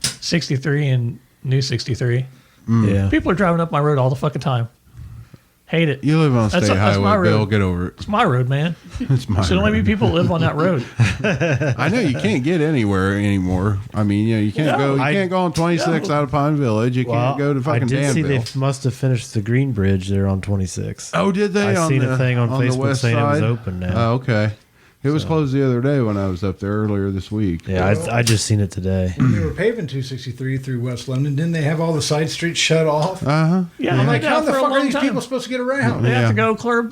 63 and New 63. Yeah. People are driving up my road all the fucking time. Hate it. You live on a That's- state that's my highway, Bill. road. Get over it. It's my road, man. It's my Should only be road. people that live on that road. I know you can't get anywhere anymore. I mean, you can't No, go. You can't go on 26 out of Pine Village. You can't go to fucking I did see Danville. they must have finished the Green Bridge there on 26. Oh, did they? I seen a thing on the Facebook west saying it was side? open now. Oh, okay. It was closed the other day when I was up there earlier this week. Yeah, I just seen it today. When they were paving 263 through West London, didn't they have all the side streets shut off? Uh-huh. Yeah, I'm like like, how that the for a fuck are long these time. people supposed to get around? They have Yeah. to go clear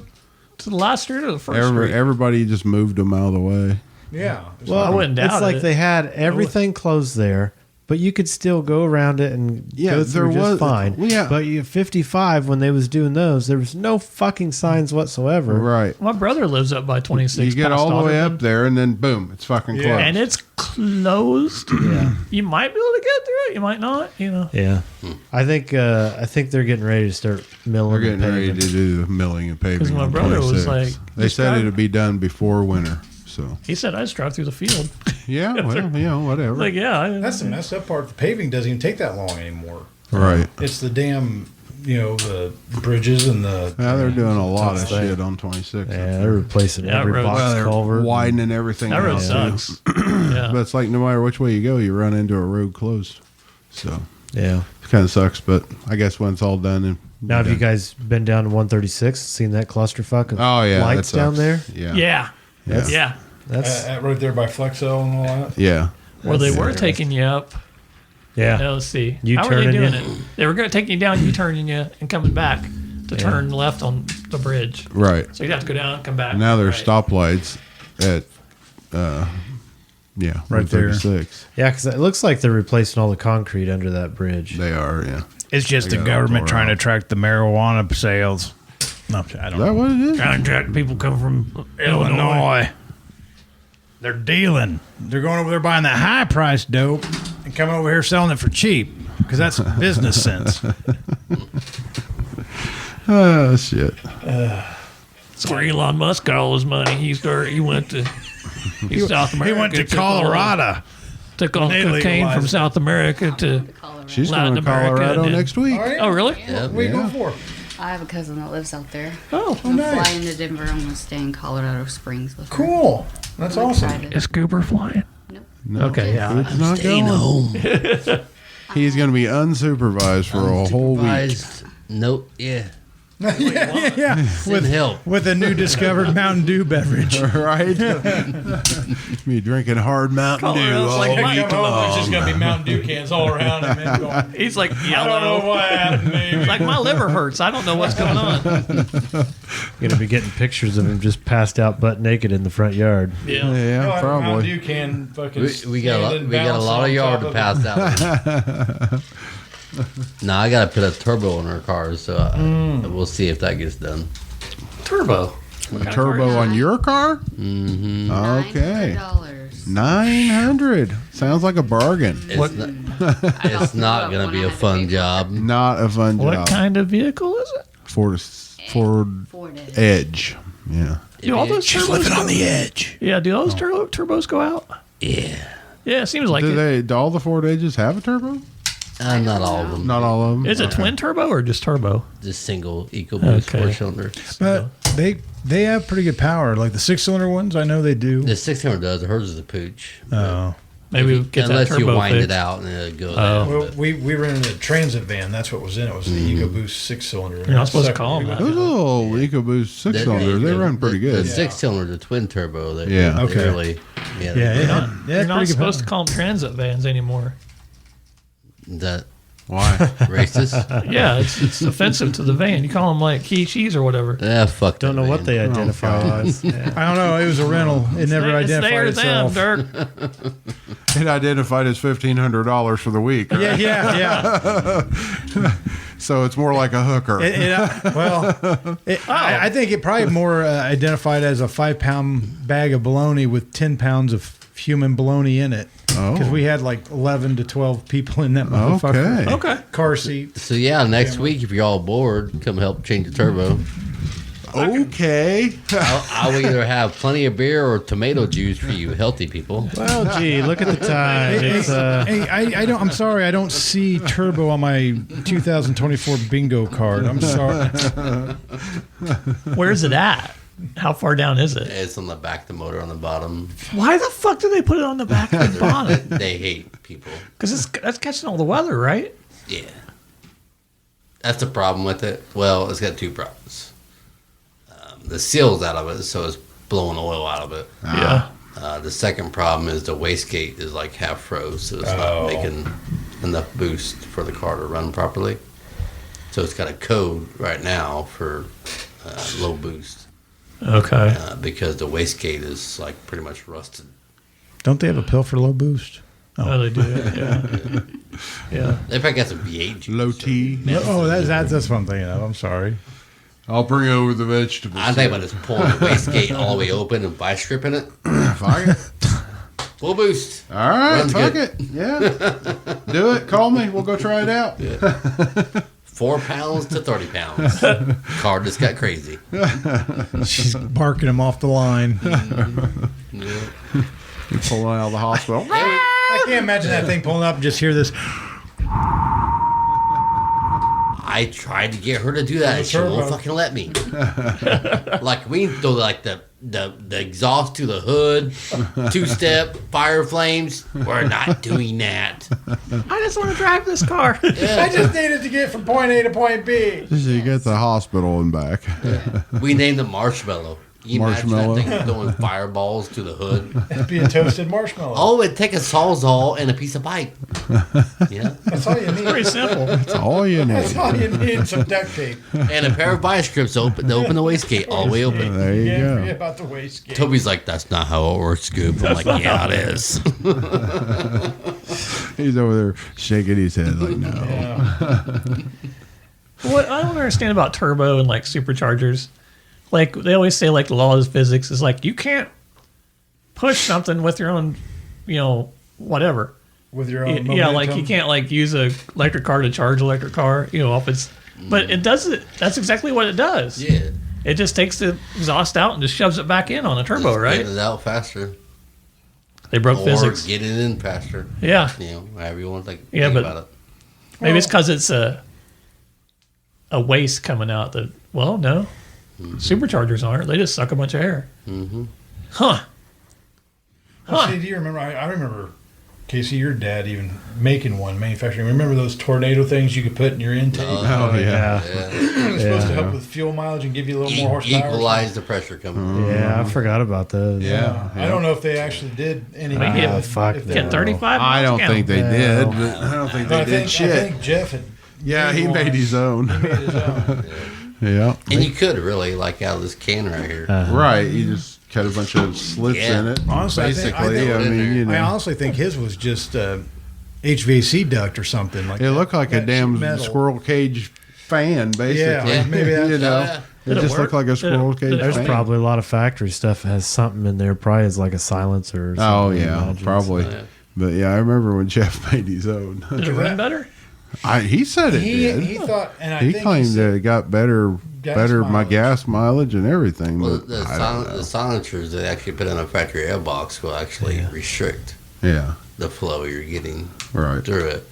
to the last street or the first street. Everybody just moved them out of the way. Yeah. I wouldn't doubt It's like it. they had everything closed there, but you could still go around it and Yeah, go there through just was- fine. yeah. But 55, when they was doing those, there was no fucking signs whatsoever. Right. My brother lives up by 26. You get past all the way Otterburn, up there, and then boom, it's fucking closed. and it's closed. Yeah. You might be able to get through it. You might not. Yeah. I think they're getting ready to start milling. They're getting and ready paving. to do the milling and paving. 'Cause my on brother was 26. like, they just said drive- it'd be done before winter. So He said I just drive through the field. yeah, well, whatever. Like, yeah. That's the messed up part. The paving doesn't even take that long anymore. Right. It's the damn, the bridges and the. Yeah, they're doing a lot of Tough thing. shit on 26. Yeah, they're replacing Yeah, every road- box Well, they're culvert. widening everything. That road out, too. sucks. Yeah. But it's like no matter which way you go, you run into a road closed. So Yeah. it kind of sucks. But I guess when it's all done, and Now, have you guys been down to 136? Seen that clusterfuck of oh yeah, lights that down sucks. there? Yeah, Yeah. yeah, Yeah. That's right there by Flexo and all that. yeah. Well, they That's were interesting. taking you up. yeah. Now, let's see. You How were they turning doing you? it? They were going to take you down, you turning you, and coming back to turn left on the bridge. Right. So you'd have to go down and come back. Now there's Right. stoplights at Right there. 136. Yeah, because it looks like they're replacing all the concrete under that bridge. They are. Yeah. It's just They the got it all government trying to out. track the marijuana sales. No, I Is don't that know. what it is? Trying to track people coming from Illinois. They're dealing. They're going over there buying that high price dope. and coming over here selling it for cheap because that's business sense. Oh shit! That's where Elon Musk got all his money. He went to South America. He went to Colorado. Took all the cocaine from South America to She's Latin going to America. Colorado and then- next week. Oh, really? Yeah. What are you going for? I have a cousin that lives out there. Oh, I'm nice. flying to Denver. I'm gonna stay in Colorado Springs with her. Cool. That's I'm awesome. excited. Is Goober flying? No, Okay, yeah. Coop's not staying going. home. He's going to be unsupervised for a whole week. Unsupervised. Nope. Yeah. yeah. Send help. With a new discovered Mountain Dew beverage. Right? Be drinking hard Mountain Dew Colorado's all like, week "Hey, come It's just long. gonna be Mountain Dew cans all around him. And going, He's like I yellow. don't know what happened. Maybe. It's like my liver hurts. I don't know what's going on. Gonna be getting pictures of him just passed out butt naked in the front yard. Yeah. You'll Yeah, have a Mountain probably. Dew can fucking. We got stand a and lot of bounce yard on to top pass out. No, I got to put a turbo in our cars, so we'll see if that gets done. Turbo. A turbo on your car? Mm-hmm. Okay. $900. 900. Sounds like a bargain. It's not going to be a fun job. Not a fun What job. kind of vehicle is it? Ford Edge. Yeah. Do all those She's turbos living go- on the edge. Yeah, do all those turbos go out? Yeah. Yeah, it seems like Do it. they? Do all the Ford Edges have a turbo? Not all of them. Not all of them. Is it twin turbo or just turbo? Just single EcoBoost Okay. 4-cylinder. But they have pretty good power. Like the 6-cylinder ones, I know they do. The 600 does. Hers is a pooch. Oh. Maybe we'll get that Unless turbo you wind fixed. it out and it'll go Oh. there. Well, we rented a transit van. That's what was in it. Was the EcoBoost 6-cylinder. You're not supposed to call them that. Those little EcoBoost 6-cylinders, they run pretty good. The 6-cylinder, the twin turbo. They, Yeah. They Okay. really, Yeah, they- yeah. You're Yeah, not pretty good supposed power. to call them transit vans anymore. That Why? racist? Yeah, it's offensive to the van. You call them like cheese or whatever. Fuck. Don't know what they identify God. as. Yeah. I don't know. It was a rental. It never It's identified there itself. them, Dirk. It identified as $1,500 for the week. Right? Yeah. So it's more like a hooker. I think it probably more identified as a 5-pound bag of bologna with 10 pounds of human bologna in it. Because we had like 11 to 12 people in that motherfucker. Okay. Car seat. So yeah, next week if you're all bored, come help change the turbo. Okay. I'll either have plenty of beer or tomato juice for you healthy people. Well, gee, look at the time. It's Hey, I don't. I'm sorry. I don't see turbo on my 2024 bingo card. I'm sorry. Where's it at? How far down is it? It's on the back, the motor on the bottom. Why the fuck do they put it on the back of the bonnet? They hate people. Because that's catching all the weather, right? Yeah. That's the problem with it. Well, it's got two problems. The seal's out of it, so it's blowing oil out of it. Yeah. The second problem is the wastegate is like half froze, so it's not making enough boost for the car to run properly. So it's got a code right now for low boost. Okay. Because the wastegate is like pretty much rusted. Don't they have a pill for low boost? Oh, they do. Yeah. Yeah. They probably got some V8 juice. Low T. Oh, that's what I'm thinking of. I'm sorry. I'll bring over the vegetables. I'm thinking about just pulling the wastegate all the way open and vice stripping it. Fuck it. Full boost. All right, Runs fuck good. it. Yeah. Do it. Call me. We'll go try it out. 4 pounds to 30 pounds. Car just got crazy. She's barking him off the line. You pull out of the hospital. I can't imagine that thing pulling up and just hear this. I tried to get her to do that, and she won't fucking let me. Like we can throw like the exhaust to the hood, 2-step, fire flames. We're not doing that. I just want to drive this car. I just needed to get from point A to point B. So you get to the hospital and back. We named it Marshmallow. You Marshmallow. imagine that thing throwing fireballs to the hood? It'd be a toasted marshmallow. Oh, it'd take a Sawzall and a piece of pipe. Yeah. That's all you need. Very simple. That's all you need. That's all you need. Some duct tape. And a pair of vice grips to open the wastegate all the way open. There you Yeah, forget go. about the wastegate. Toby's like, that's not how it works, Scoop. I'm like, yeah, it is. He's over there shaking his head like, no. What I don't understand about turbo and like superchargers, like they always say, like the law of physics is like you can't push something with your own, whatever. with your own Yeah, like momentum. you can't like use a electric car to charge electric car, off its. But it does it. That's exactly what it does. Yeah. It just takes the exhaust out and just shoves it back in on a turbo, right? Get it out faster. They broke Or physics. get it in faster. Yeah. However you want to think Yeah, but about it. maybe it's because it's a waste coming out. That no, superchargers aren't. They just suck a bunch of air. Mm-hmm. Huh. Well, see, do you remember? I remember, Casey, your dad even making one, manufacturing. Remember those tornado things you could put in your intake? Oh, yeah. It was supposed to help with fuel mileage and give you a little more horsepower. Equalize the pressure coming. Yeah, I forgot about those. Yeah. I don't know if they actually did any. Fuck if that. Get 35. I don't think they did. No. But I don't think But they did shit. I think Jeff had. Yeah, he made his own. He made his own. Yeah. And you could really, like out of this can right here. Right. You just cut a bunch of slits Yeah. in it. Honestly, basically, I mean, I honestly think his was just HVAC duct or something like. It looked like a that damn metal. squirrel cage fan, basically. Yeah, maybe that's It just looked like a squirrel cage There's fan. probably a lot of factory stuff that has something in there. Probably is like a silencer. Or something, Oh I yeah, imagine. probably. Yeah. But yeah, I remember when Jeff made his own. Did it run better? He said it did. He thought, and I He think claimed said that it got better my mileage. gas mileage and everything. Well, but the I don't know. silencers that actually put in a factory airbox will actually restrict Yeah, the flow you're getting right. through it.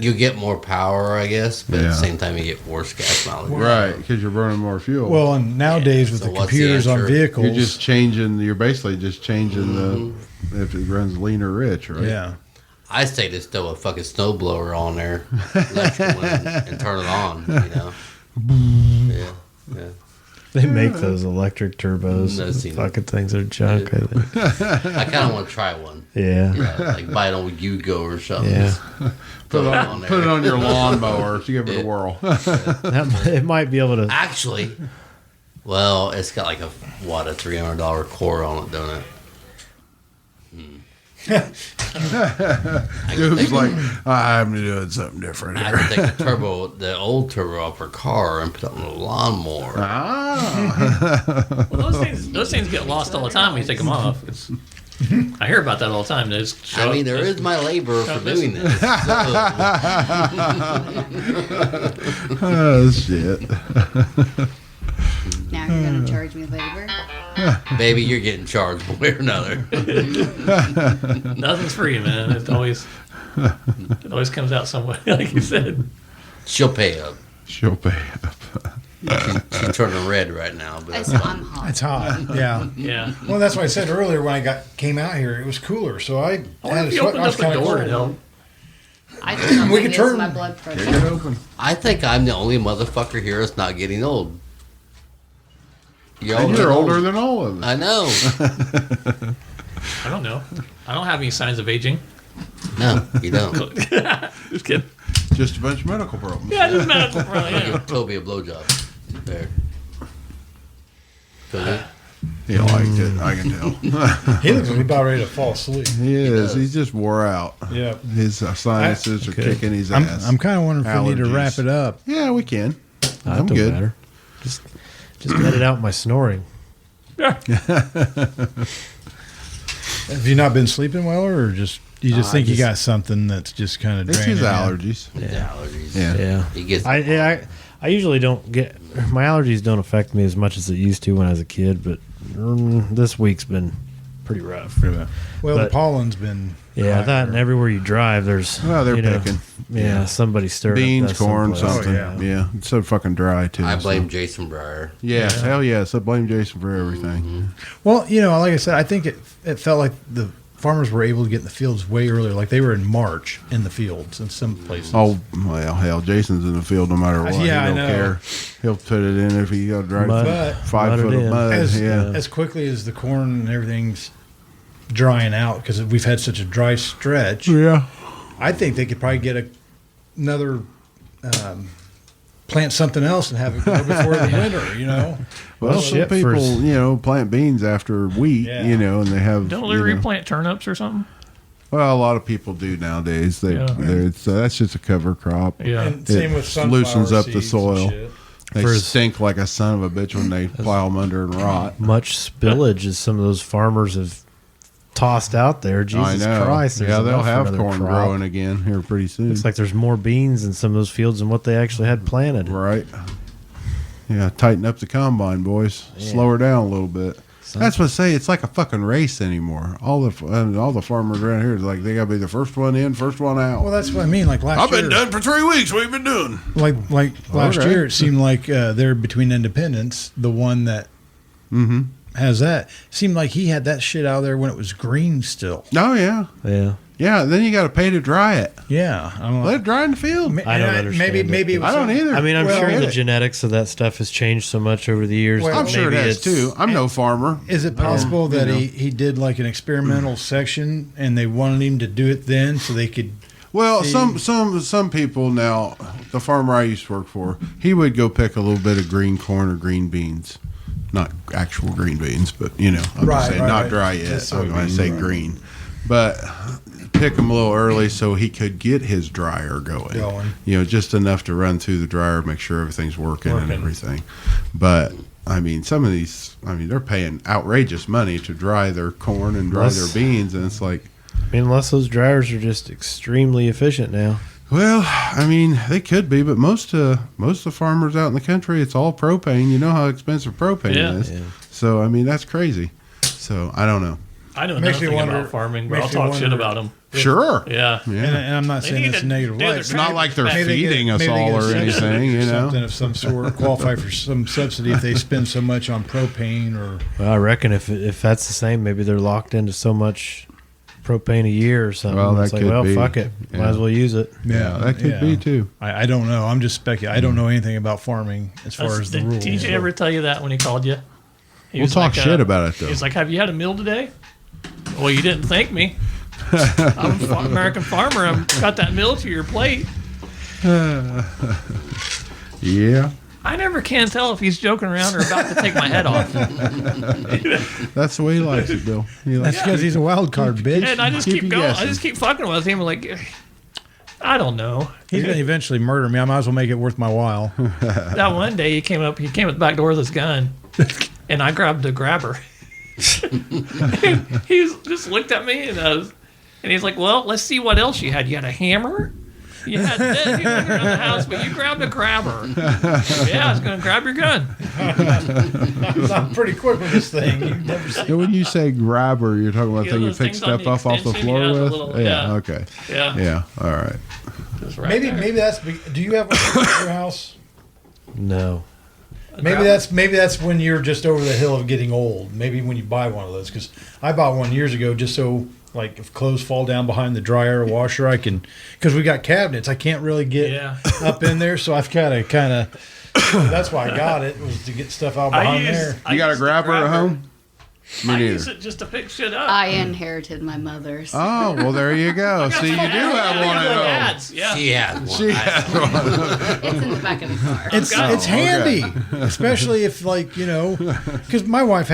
You get more power, I guess, but at Yeah. the same time, you get worse gas mileage. Right, because you're burning more fuel. Well, and nowadays with So the what's the computers on answer? vehicles, you're just changing. You're basically just changing the if it runs lean or rich, right? yeah. I say to stow a fucking snowblower on there, electrical one, and turn it on. Yeah, yeah. They make those electric turbos. I've seen Fucking things are junk. I think. I kind of want to try one. Yeah. Like buy it on Yugo or something. Yeah. Just Put throw it it on, there. put it on your lawnmower. So give it a whirl. It might be able to. Actually, well, it's got like a $300 core on it, don't it? Dude's like, I'm doing something different I here. could take the old turbo off her car and put it on the lawnmower. Ah. Well, those things get lost all the time when you take them off. I hear about that all the time. They just show I mean, up, there is my labor for doing this. So. Oh shit. Now you're gonna charge me labor. Baby, you're getting charged one way or another. Nothing's free, man. It always comes out some way, like you said. She'll pay up. She'll pay up. She's turning red right now, but I'm hot. It's hot. Yeah. Yeah. Well, that's why I said earlier when I came out here, it was cooler. So I I wonder had if a you sweat. opened I was up the kind of door to cold. help. I think something We could is turn- my blood Get pressure. it open. I think I'm the only motherfucker here that's not getting old. And you're older than all of us. I know. I don't know. I don't have any signs of aging. No, you don't. Just kidding. Just a bunch of medical problems. Yeah, just medical problem. I'll Yeah. give Toby a blowjob. There. Toby? He liked it. I can tell. He looks like he's about ready to fall asleep. He is. He's just wore out. Yeah. His sinuses are kicking his I'm ass. kind of wondering if we need to Allergies. wrap it up. Yeah, we can. That I'm don't good. matter. Just edit out my snoring. Have you not been sleeping well, or just you just think you just- got something that's just kind of It's draining his you? allergies. Allergies. Yeah. Yeah. He gets I usually don't get my allergies don't affect me as much as it used to when I was a kid, but this week's been pretty rough. Well, the But- pollen's been Yeah, higher. that and everywhere you drive, there's Well, they're you know, picking. Yeah, somebody stirred Beans, up that corn, someplace. something. Yeah. It's so fucking dry too. I blame so. Jason Breyer. Yeah, hell yes. I blame Jason for everything. Well, like I said, I think it felt like the farmers were able to get in the fields way earlier. Like they were in March in the fields in some places. Oh well, hell, Jason's in the field no matter what. Yeah, I he don't know. care. He'll put it in if he got to drive Mud. 5 Mud it foot of in. mud. as quickly as the corn and everything's drying out because we've had such a dry stretch. Yeah. I think they could probably get another plant something else and have it grow before the winter. Well, shit, some people, for- plant beans after wheat, Yeah. and they have. Don't they replant turnips or something? Well, a lot of people do nowadays. That's just a cover crop. Yeah. And same It with sunflower loosens up the seeds and soil. shit. They For- stink like a son of a bitch when they plow them under and rot. Much spillage as some of those farmers have tossed out there. Jesus I know. Christ! There's Yeah, they'll enough for have another corn crop. growing again here pretty soon. Looks like there's more beans in some of those fields than what they actually had planted. Right. Yeah, tighten up the combine, boys. Slow her down a little bit. That's what I say. It's like a fucking race anymore. All the farmers around here is like they got to be the first one in, first one out. Well, that's what I mean. Like last year, I've been done for 3 weeks. What have you been doing? like last Okay. year, it seemed like they're between independents. The one that has that seemed like he had that shit out there when it was green still. Oh yeah, Yeah. yeah. Then you got to pay to dry it. Yeah, I'm Let it dry in the field. I don't understand Maybe it. it was I don't either. I mean, I'm Well, sure yeah. the genetics of that stuff has changed so much over the years. Well, that I'm sure it maybe has it's- too. I'm no farmer. Is it possible that you know. he did like an experimental section and they wanted him to do it then so they could? Well, See? some people now. The farmer I used to work for, he would go pick a little bit of green corn or green beans, not actual green beans, but I'm just saying not dry yet. Just I'm going to soybeans, say right. green, but pick them a little early so he could get his dryer going. Just enough to run through the dryer, make sure everything's working and everything. But I mean, some of these, they're paying outrageous money to dry their corn and dry their beans, and it's like. I mean, unless those dryers are just extremely efficient now. Well, they could be, but most of the farmers out in the country, it's all propane. You know how expensive propane is. Yeah. So that's crazy. So I don't know. I know Makes me nothing wonder- about farming, but I'll makes me talk shit wonder- about them. Sure. Yeah. And I'm not They saying need it's to a negative do light. their It's not like they're Maybe feeding us maybe they all get a or subsidy anything, or something of some sort, qualify for some subsidy if they spend so much on propane or. Well, I reckon if that's the same, maybe they're locked into so much propane a year or something. Well, that it's like, could well, be. fuck it. Might Yeah. as well use it. Yeah, that could be too. I don't know. I'm just speculating. I don't know anything about farming as far as the Did rules. TJ ever tell you that when he called you? He We'll was talk like, shit about it though. He's like, "Have you had a meal today?" Well, you didn't thank me. I'm an American farmer. I've got that meal to your plate. Yeah. I never can tell if he's joking around or about to take my head off. That's the way he likes it, Bill. That's because he's a wild card, bitch. And I just keep you going. guessing. I just keep fucking with him. Like, I don't know. He's going to eventually murder me. I might as well make it worth my while. That one day he came at the back door with his gun, and I grabbed the grabber. He just looked at me and he's like, "Well, let's see what else you had. You had a hammer. You had this. You went around the house, but you grabbed a grabber. Yeah, I was going to grab your gun. I'm pretty quick with this thing. You've never seen. And when you say grabber, you're talking about Yeah, the thing you those pick things on the stuff off the extension, floor yeah, the with? little- yeah, yeah. okay. Yeah. Yeah, all right. Just right Maybe there. that's. Do you have one at your house? No. Maybe that's when you're just over the hill of getting old. Maybe when you buy one of those, because I bought one years ago just so like if clothes fall down behind the dryer or washer, I can, because we got cabinets, I can't really get up in there, so I've got to kind of. That's why I got it, was to get stuff out behind there. You got a grabber at home? Me I neither. use it just to pick shit up. I inherited my mother's. Oh, well, there you go. See, you do have one at home. Ads, yeah. She had one. She has one. It's in the back of the car. It's handy, especially if because my wife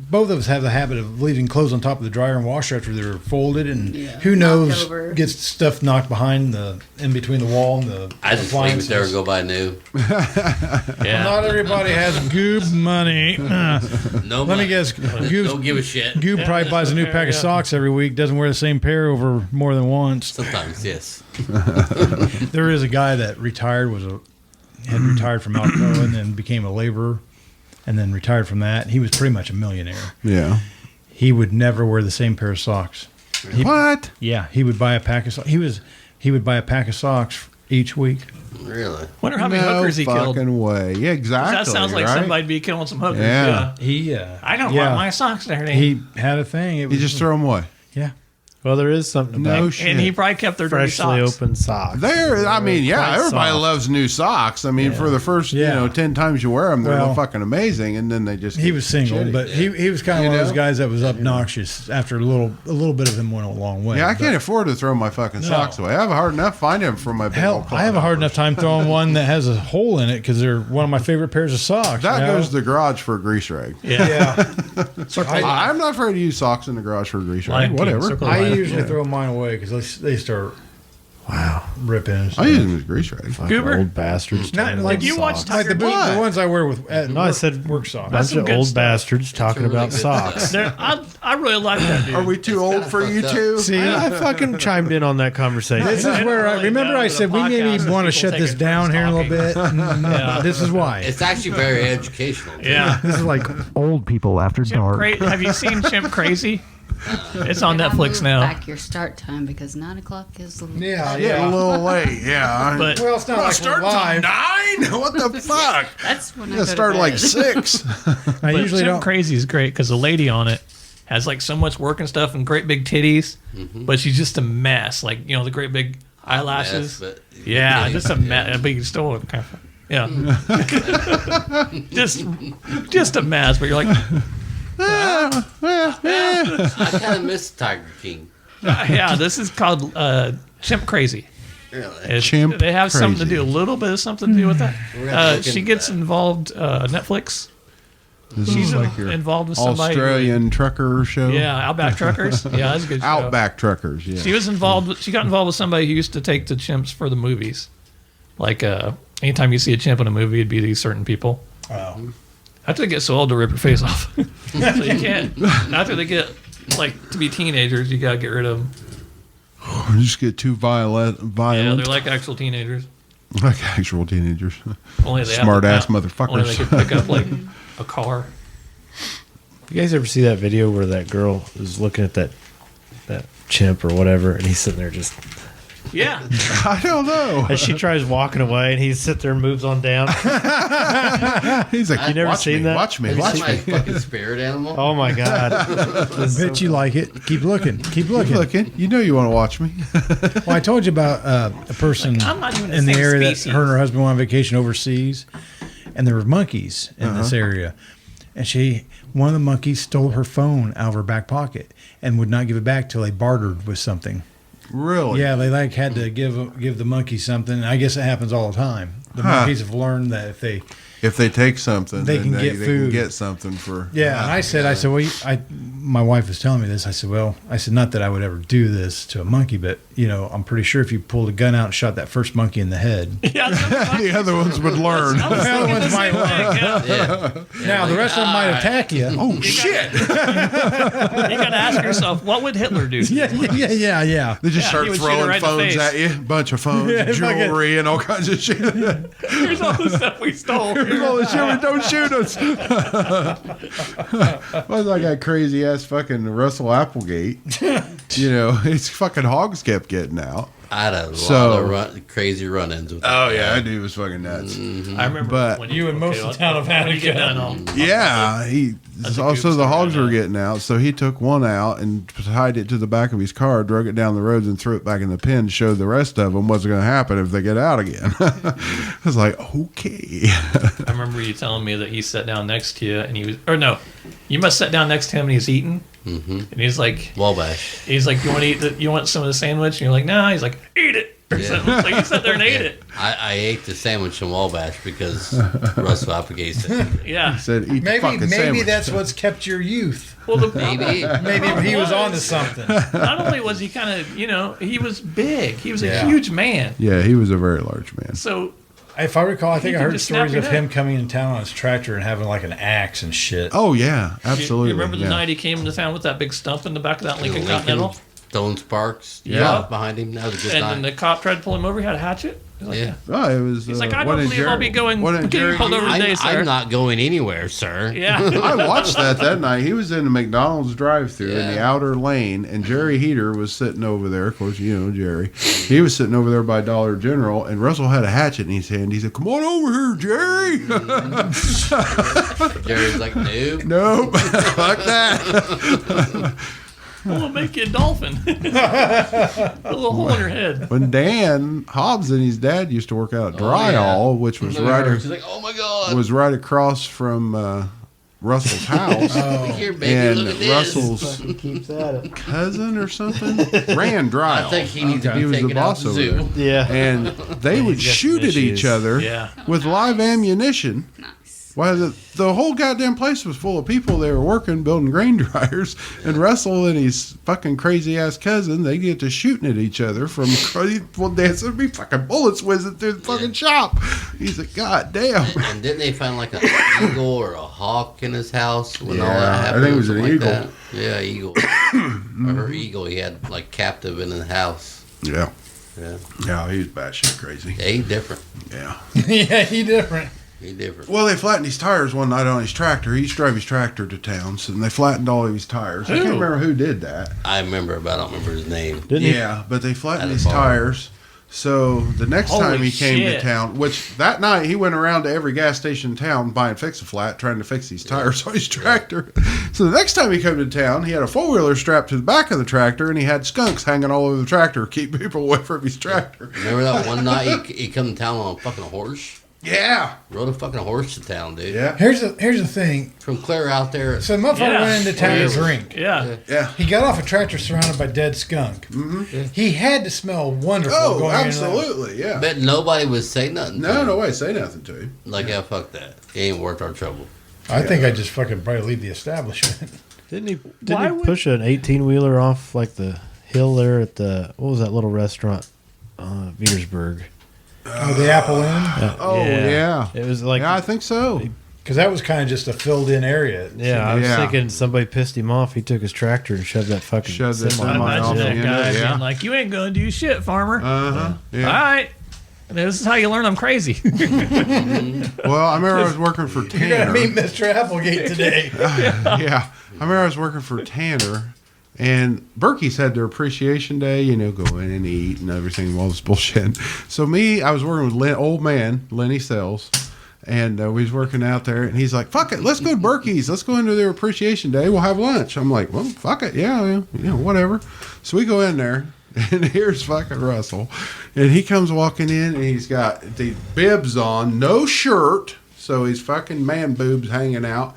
both of us have the habit of leaving clothes on top of the dryer and washer after they're folded, and who knows, knocked over. gets stuff knocked behind in between the wall and the I just leave it there and appliances. go buy new. Yeah. Not everybody has goob money. No Let money. me guess, Don't give a shit. Goob probably buys a new pack of socks every week, doesn't wear the same pair over more than once. Sometimes, yes. There is a guy that retired, had retired from Alcoa and then became a laborer and then retired from that. He was pretty much a millionaire. Yeah. He would never wear the same pair of socks. What? Yeah, he would buy a pack of socks. He would buy a pack of socks each week. Really? Wonder how many No hookers he killed. fucking way. Yeah, exactly. That sounds like right? somebody'd be killing some hookers. Yeah. He I don't want my socks there. He had a thing. It You was just throw them away. yeah. Well, there is something about No shit. And he probably kept their dirty freshly socks. open socks. There, I mean, yeah, Quite everybody soft. loves new socks. I mean, for the first, Yeah. 10 times you wear them, they're Well, fucking amazing, and then they just He get was single, shitty. but he was kind of You one of those know? guys that was obnoxious. After a little bit of him went a long way. Yeah, I but- can't afford to throw my fucking No. socks away. I have a hard enough finding them for my big Hell, old I have a hard closet. enough time throwing one that has a hole in it because they're one of my favorite pairs of socks. That you know? goes to the garage for a grease rag. Yeah. I'm not afraid to use socks in the garage for a grease rag. Lion King, Whatever. Circle I Line. usually throw mine away because they start Wow. ripping. I used him as grease rag. Fucking Goober? old bastards. Not talking like about you watch socks. Like the Tiger the ones I wear with. No, I said work socks. bunch some of good old stuff. bastards talking really about good socks. I really like that dude. Are we too old for you fucked up. two? See, I fucking chimed in on that conversation. this is where I really remember know I the said we podcast maybe is want to people shut this taking down here in a little bit. Yeah. This is why. It's actually very educational. too. Yeah. This is like old people after dark. Have you seen Chimp Crazy? It's on You gotta Netflix move now. Back your start time because 9 o'clock is. Yeah, Getting a little late. Yeah. But Well, it's not like Start we're live. till 9? What the fuck? That's when I I go to started like bed. 6. I But usually Chimp don't. Crazy is great because the lady on it has like so much work and stuff and great big titties, but she's just a mess. Like the great big eyelashes. Yes, but Yeah, just a mess. But you still kind of, yeah, just a mess. But you're like, I kind of miss Tiger King. yeah, this is called Chimp Crazy. Really. It's- Chimp they have something to Crazy. do, a little bit of something to do with that. We're gonna have to look She into gets that. involved. Netflix. This She's is like your involved with somebody. Australian trucker show. Yeah, Outback Truckers. Yeah, that's a good show. Outback Truckers. Yeah. She was involved. She got involved with somebody who used to take the chimps for the movies. Like anytime you see a chimp in a movie, it'd be these certain people. Oh. After they get so old to rip your face off, so you can't. After they get like to be teenagers, you gotta get rid of them. Just get too violent. Yeah, they're like actual teenagers. Like actual teenagers. Only they Smart have ass the pow- Only they motherfuckers. can pick up like a car. You guys ever see that video where that girl is looking at that chimp or whatever, and he's sitting there just Yeah, I don't know. as she tries walking away, and he sits there and moves on down. He's like, You never watch seen me, that? Watch me, Have you watch seen my me. fucking spirit animal? Oh my god! Bet you like it. Keep looking. Keep Keep looking. looking. You know you want to watch me. Well, I told you about a person I'm not even the in the same area species. that her and her husband went on vacation overseas, and there were monkeys in this area, and one of the monkeys stole her phone out of her back pocket and would not give it back till they bartered with something. Really? Yeah, they like had to give the monkey something. And I guess it happens all the time. The monkeys have learned that if they take something, They then can get they food. can get something for. yeah, and I said, well, my wife was telling me this. I said, not that I would ever do this to a monkey, but I'm pretty sure if you pulled a gun out and shot that first monkey in the head, yeah. the other ones would learn. I was The other thinking ones the might same learn. thing, yeah. Yeah. now the rest of them might attack you. Oh shit! You gotta ask yourself, what would Hitler do? Yeah. They just Yeah, start he would shoot her throwing right in the phones face. at you, bunch of phones, Yeah, it's like jewelry, and all kinds of shit. Here's all the stuff we stole. All the shit, don't shoot us. Was like that crazy ass fucking Russell Applegate. His fucking hogs kept getting out. I had a lot So- of crazy run-ins with Oh that yeah, guy. that dude was fucking nuts. I remember But- when You and most of the town have had when a you get gun. done, Yeah, he That's a also good the story hogs right were now. getting out, so he took one out and tied it to the back of his car, drug it down the road, and threw it back in the pen. Showed the rest of them what's going to happen if they get out again. I was like, okay. I remember you telling me that he sat down next to you and he was, or no, you must sit down next to him and he's eating. Mm-hmm. And he's like, Wabash. you want to eat you want some of the sandwich? And you're like, no. He's like, eat it. Or Yeah. something. So you sat there and ate it. I ate the sandwich in Wabash because Russell Applegate said Yeah. Said, eat the fucking sandwich. that's what's kept your youth. Well, maybe. Maybe he was onto something. Not only was he kind of, he was big. He was a Yeah. huge man. Yeah, he was a very large man. So If I recall, I think You I can heard just snap stories your of neck. him coming in town on his tractor and having like an axe and shit. Oh yeah, absolutely. You remember the yeah. night he came into town with that big stump in the back of that Lincoln Continental? Stone Sparks. Yeah. Behind him. That was a good And night. then the cop tried to pull him over. He had a hatchet. He was like, Yeah. Oh, it was. He's like, I what don't did believe I'll be going. what did Getting Jerry- pulled over today, sir. I'm not going anywhere, sir. Yeah. I watched that night. He was in the McDonald's drive-thru in the Yeah. outer lane, and Jerry Heater was sitting over there. Of course, Jerry. He was sitting over there by Dollar General, and Russell had a hatchet in his hand. He said, "Come on over here, Jerry." Jerry's like, nope. Nope, fuck that. We'll make you a dolphin. A little hole in your head. When Dan Hobbs and his dad used to work out at Dryall, which was She's like, oh my god. was right across from Russell's house. Look here, baby. And Look at this. Russell's Keeps at it. cousin or something ran Dryall. I think he needs to He be was the taken out boss the over zoo. there. Yeah. And they would He's got shoot some at each issues. other Yeah. with live ammunition. Nice. Why the whole goddamn place was full of people. They were working, building grain dryers, and Russell and his fucking crazy ass cousin, they get to shooting at each other from well, there'd be fucking bullets whizzing through the fucking shop. He's like, God damn. And didn't they find like an eagle or a hawk in his house when all that happened? I think it was an eagle. That? Yeah, eagle. Or eagle he had like captive in his house. Yeah. Yeah. Yeah, he's batshit crazy. Yeah, he's different. Yeah. Yeah, he different. He's different. Well, they flattened his tires one night on his tractor. He used to drive his tractor to town, so they flattened all of his tires. I can't remember who did that. I remember, but I don't remember his name. But they flattened his tires. So the next time he came to town, which that night he went around to every gas station in town buying Fix-A-Flat, trying to fix these tires on his tractor. So the next time he came to town, he had a four-wheeler strapped to the back of the tractor, and he had skunks hanging all over the tractor to keep people away from his tractor. Remember that one night he come to town on a fucking horse? Yeah. Rode a fucking horse to town, dude. Yeah. Here's the thing. From clear out there. So the motherfucker went into town to drink. Yeah. He got off a tractor surrounded by dead skunk. Mm-hmm. Yeah. He had to smell wonderful. Oh, going absolutely, yeah. But nobody would say nothing. No way say nothing to him. Like, yeah, fuck that. It ain't worth our trouble. I think I just fucking probably leave the establishment. Didn't he push an 18-wheeler off like the hill there at the, what was that little restaurant? Petersburg. Oh, the Apple Inn? Yeah. It was like... Yeah, I think so. Because that was kind of just a filled-in area. Yeah, I was thinking somebody pissed him off. He took his tractor and shoved that fucking semi off. That guy yeah. being like, you ain't going to do shit, farmer. Uh-huh. Yeah. All right. This is how you learn I'm crazy. Well, I remember I was working for Tanner. You're going to meet Mr. Applegate today. Yeah. I remember I was working for Tanner, and Berkey's had their appreciation day, go in and eat and everything, all this bullshit. So I was working with old man, Lenny Sells, and we was working out there, and he's like, fuck it, let's go to Berkey's. Let's go into their appreciation day. We'll have lunch. I'm like, well, fuck it. Yeah, whatever. So we go in there. And here's fucking Russell. And he comes walking in, and he's got the bibs on, no shirt. So his fucking man boobs hanging out.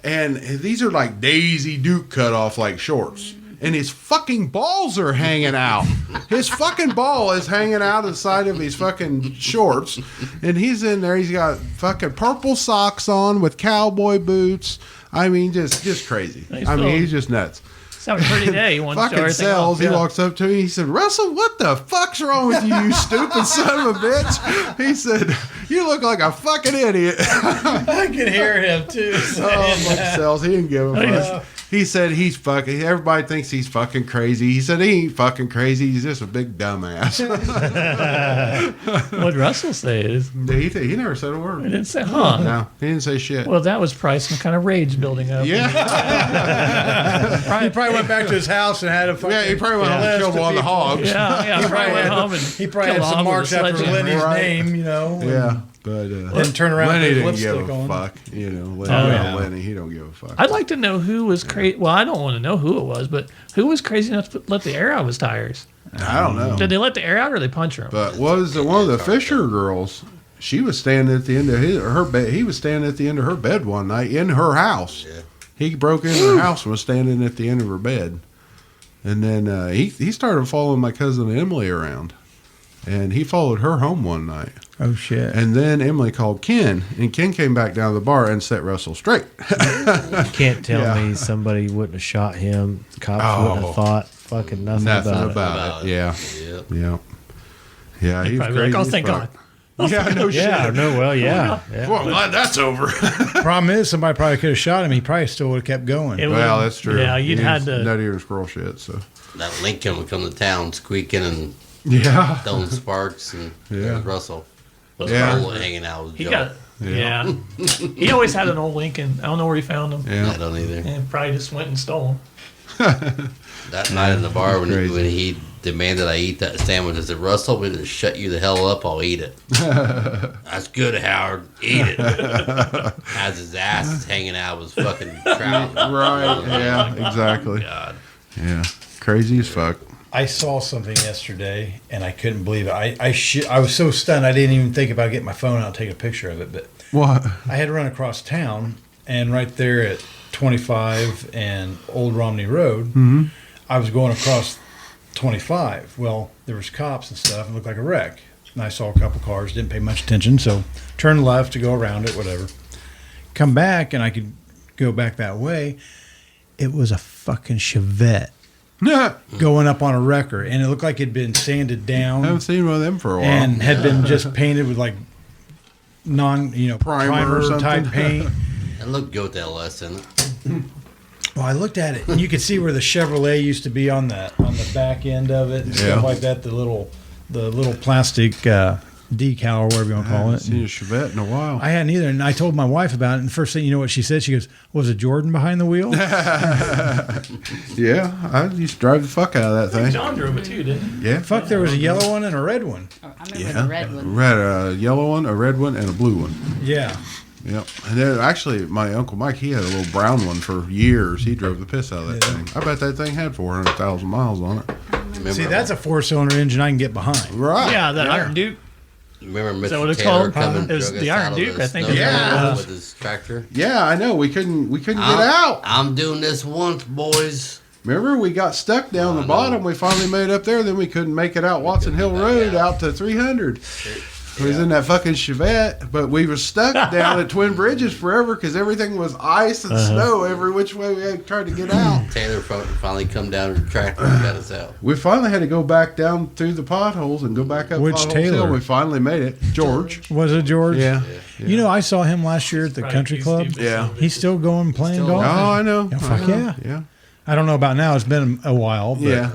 And these are like Daisy Duke cut off like shorts. And his fucking balls are hanging out. His fucking ball is hanging out the side of his fucking shorts. And he's in there. He's got fucking purple socks on with cowboy boots. I mean, just crazy. He's just nuts. It's having a pretty day. He wants to fucking Sells. He walks up to me. He said, Russell, what the fuck's wrong with you, you stupid son of a bitch? He said, you look like a fucking idiot. I can hear him, too. Sells. He didn't give a fuck. He said everybody thinks he's fucking crazy. He said he ain't fucking crazy. He's just a big dumbass. What'd Russell say? He never said a word. He didn't say, huh? No, he didn't say shit. Well, that was probably some kind of rage building up. Yeah. He probably went back to his house and had a fucking... Yeah, he probably went home and killed one of the hogs. Yeah, he probably went home and he probably had some marks after Lenny's name, Yeah. But then turn around Lenny with didn't lipstick give a on. fuck. Lenny, he don't give a fuck. I'd like to know who was crazy. Well, I don't want to know who it was, but who was crazy enough to let the air out of his tires? I don't know. Did they let the air out or they punch her? But was one of the Fisher girls? She was standing at the end of her bed. He was standing at the end of her bed one night in her house. Yeah. He broke into her house and was standing at the end of her bed. And then he started following my cousin Emily around. And he followed her home one night. Oh, shit. And then Emily called Ken, and Ken came back down to the bar and set Russell straight. You can't tell me somebody wouldn't have shot him. The cops wouldn't have thought fucking nothing about it. Yeah. Yep. Yeah, he was crazy. Like, oh, thank God. Yeah, no shit. Yeah, no, well, yeah. Well, I'm glad that's over. Problem is, somebody probably could have shot him. He probably still would have kept going. Well, that's true. Yeah, you'd had to. Nutty or squirrel shit, so. That Lincoln would come to town squeaking and throwing sparks, and Russell. Hanging out with Joe. Yeah. He always had an old Lincoln. I don't know where he found them. Yeah. I don't either. And probably just went and stole them. That night in the bar when he demanded I eat that sandwich, I said, Russell, we just shut you the hell up, I'll eat it. That's good, Howard. Eat it. As his ass is hanging out of his fucking trousers. Right, yeah, exactly. God. Yeah, crazy as fuck. I saw something yesterday, and I couldn't believe it. I was so stunned, I didn't even think about getting my phone out and take a picture of it. But what? I had to run across town, and right there at 25 and Old Romney Road, I was going across 25. Well, there was cops and stuff. It looked like a wreck. And I saw a couple cars, didn't pay much attention, so turned left to go around it, whatever. come back and I could go back that way. It was a fucking Chevette going up on a wrecker, and it looked like it'd been sanded down. I haven't seen one of them for a while. And had been just painted with like primer or something. type paint. It looked good with the LS in it. Well, I looked at it, and you could see where the Chevrolet used to be on the back end of it and stuff like that. The little plastic decal or whatever you want to call it. I haven't seen a Chevette in a while. I hadn't either, and I told my wife about it. And the first thing, you know what she said? She goes, "Was it Jordan behind the wheel?" Yeah, I used to drive the fuck out of that thing. John drove it too, didn't he? Yeah. Fuck, there was a yellow one and a red one. I remember the red one. We had a yellow one, a red one, and a blue one. Yeah. Yep. And then actually, my Uncle Mike, he had a little brown one for years. He drove the piss out of that thing. I bet that thing had 400,000 miles on it. See, that's a 4-cylinder engine I can get behind. Right. Yeah, that Iron Duke. Remember Is that what Mr. it's Taylor called? coming It was drug the us Iron out Duke, of the I think snow it was. with his tractor? Yeah, I know. We couldn't get out. I'm doing this once, boys. Remember, we got stuck down the bottom. We finally made it up there. Then we couldn't make it out Watson Hill Road out to 300. We was in that fucking Chevette, but we were stuck down at Twin Bridges forever because everything was ice and snow every which way we had tried to get out. Taylor finally come down to the tractor and got us out. We finally had to go back down through the potholes and go back up Which Potholes Taylor? Hill. We finally made it. George. Was it George? Yeah. You know, I saw him last year at the Right, country he's club. Steve Yeah. He's still going playing golf. Oh, I know. Yeah, fuck yeah. Yeah. I don't know about now. It's been a while. But Yeah.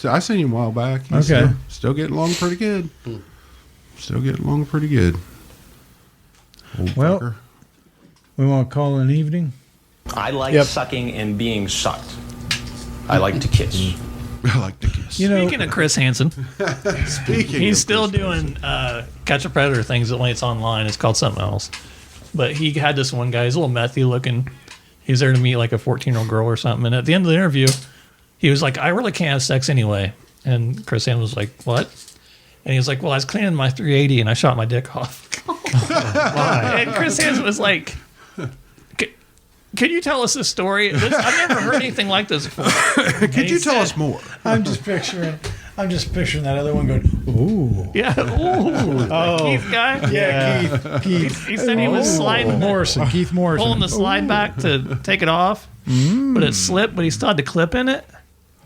I seen him a while back. He's Okay. Still getting along pretty good. Still getting along pretty good. Old Well, fucker. we want to call it an evening. I like sucking and being sucked. I like to kiss. I like to kiss. You know, Speaking of Chris Hansen, Speaking he's of still Chris doing Catch a Predator things when it's online. It's called something else. But he had this one guy, he's a little methy looking. He's there to meet like a 14-year-old girl or something. And at the end of the interview, he was like, I really can't have sex anyway. And Chris Hansen was like, what? And he was like, well, I was cleaning my 380 and I shot my dick off. And Chris Hansen was like, can you tell us this story? I've never heard anything like this before. Could you tell us more? I'm just picturing that other one going, ooh. Yeah. Ooh. Oh. Keith guy? Yeah, Keith. He said he was sliding, Keith Morrison. pulling the slide back to take it off, but it slipped, but he still had the clip in it.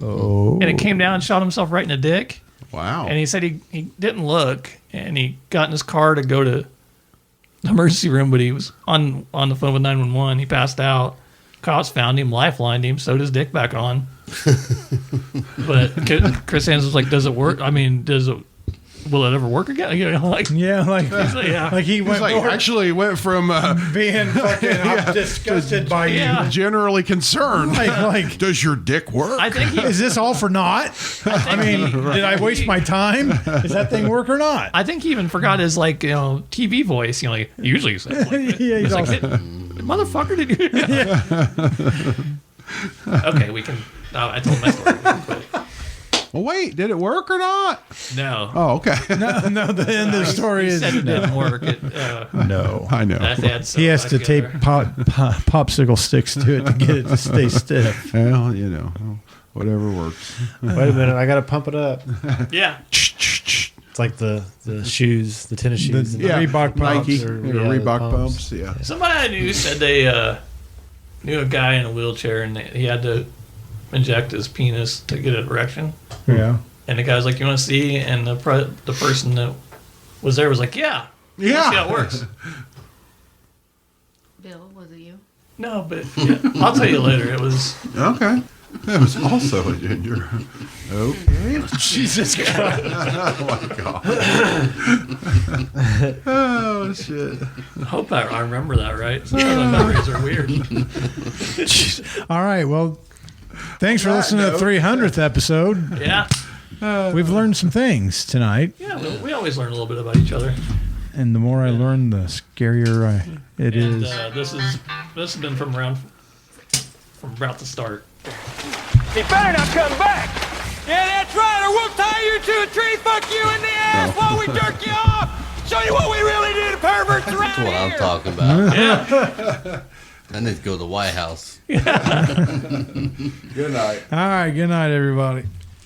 Oh. And it came down and shot himself right in the dick. Wow. And he said he didn't look, and he got in his car to go to the emergency room, but he was on the phone with 911. He passed out. Cops found him, lifelined him, sewed his dick back on. But Chris Hansen was like, "Does it work? I mean, will it ever work again?" You know, like like he went actually went from being fucking disgusted by you, generally concerned. Like, does your dick work? I think is this all for naught? I mean, did I waste my time? Does that thing work or not? I think he even forgot his TV voice. You know, like usually he says, like, yeah, he's like, also, motherfucker, did you? Okay, we can. I told my story. Well, wait, did it work or not? No. Oh, okay. no. The end of the story he is said it no. didn't work. No, I know. He has to tape popsicle sticks to it to get it to stay stiff. Well, whatever works. Wait a minute, I gotta pump it up. Yeah. It's like the shoes, the tennis shoes, The Reebok pumps. Nike, or, Reebok the pumps. Yeah. Somebody I knew said they knew a guy in a wheelchair and he had to inject his penis to get an erection. Yeah. And the guy was like, "You want to see?" And the person that was there was like, "Yeah, see how it works." Bill, was it you? No, but yeah, I'll tell you later. It was Okay. That was also a ginger. Okay. Jesus Christ. Oh my god. Oh shit. I hope I remember that right. Sometimes my memories are weird. All right. Well, thanks for listening to the 300th episode. Yeah. We've learned some things tonight. Yeah, we always learn a little bit about each other. And the more I learn, the scarier it is. This has been from about the start. He better not come back. Yeah, that's right, or we'll tie you to a tree, fuck you in the ass while we jerk you off. Show you what we really do to perverts around That's what here. I'm talking about. Yeah. I need to go to the White House. Good night. All right. Good night, everybody.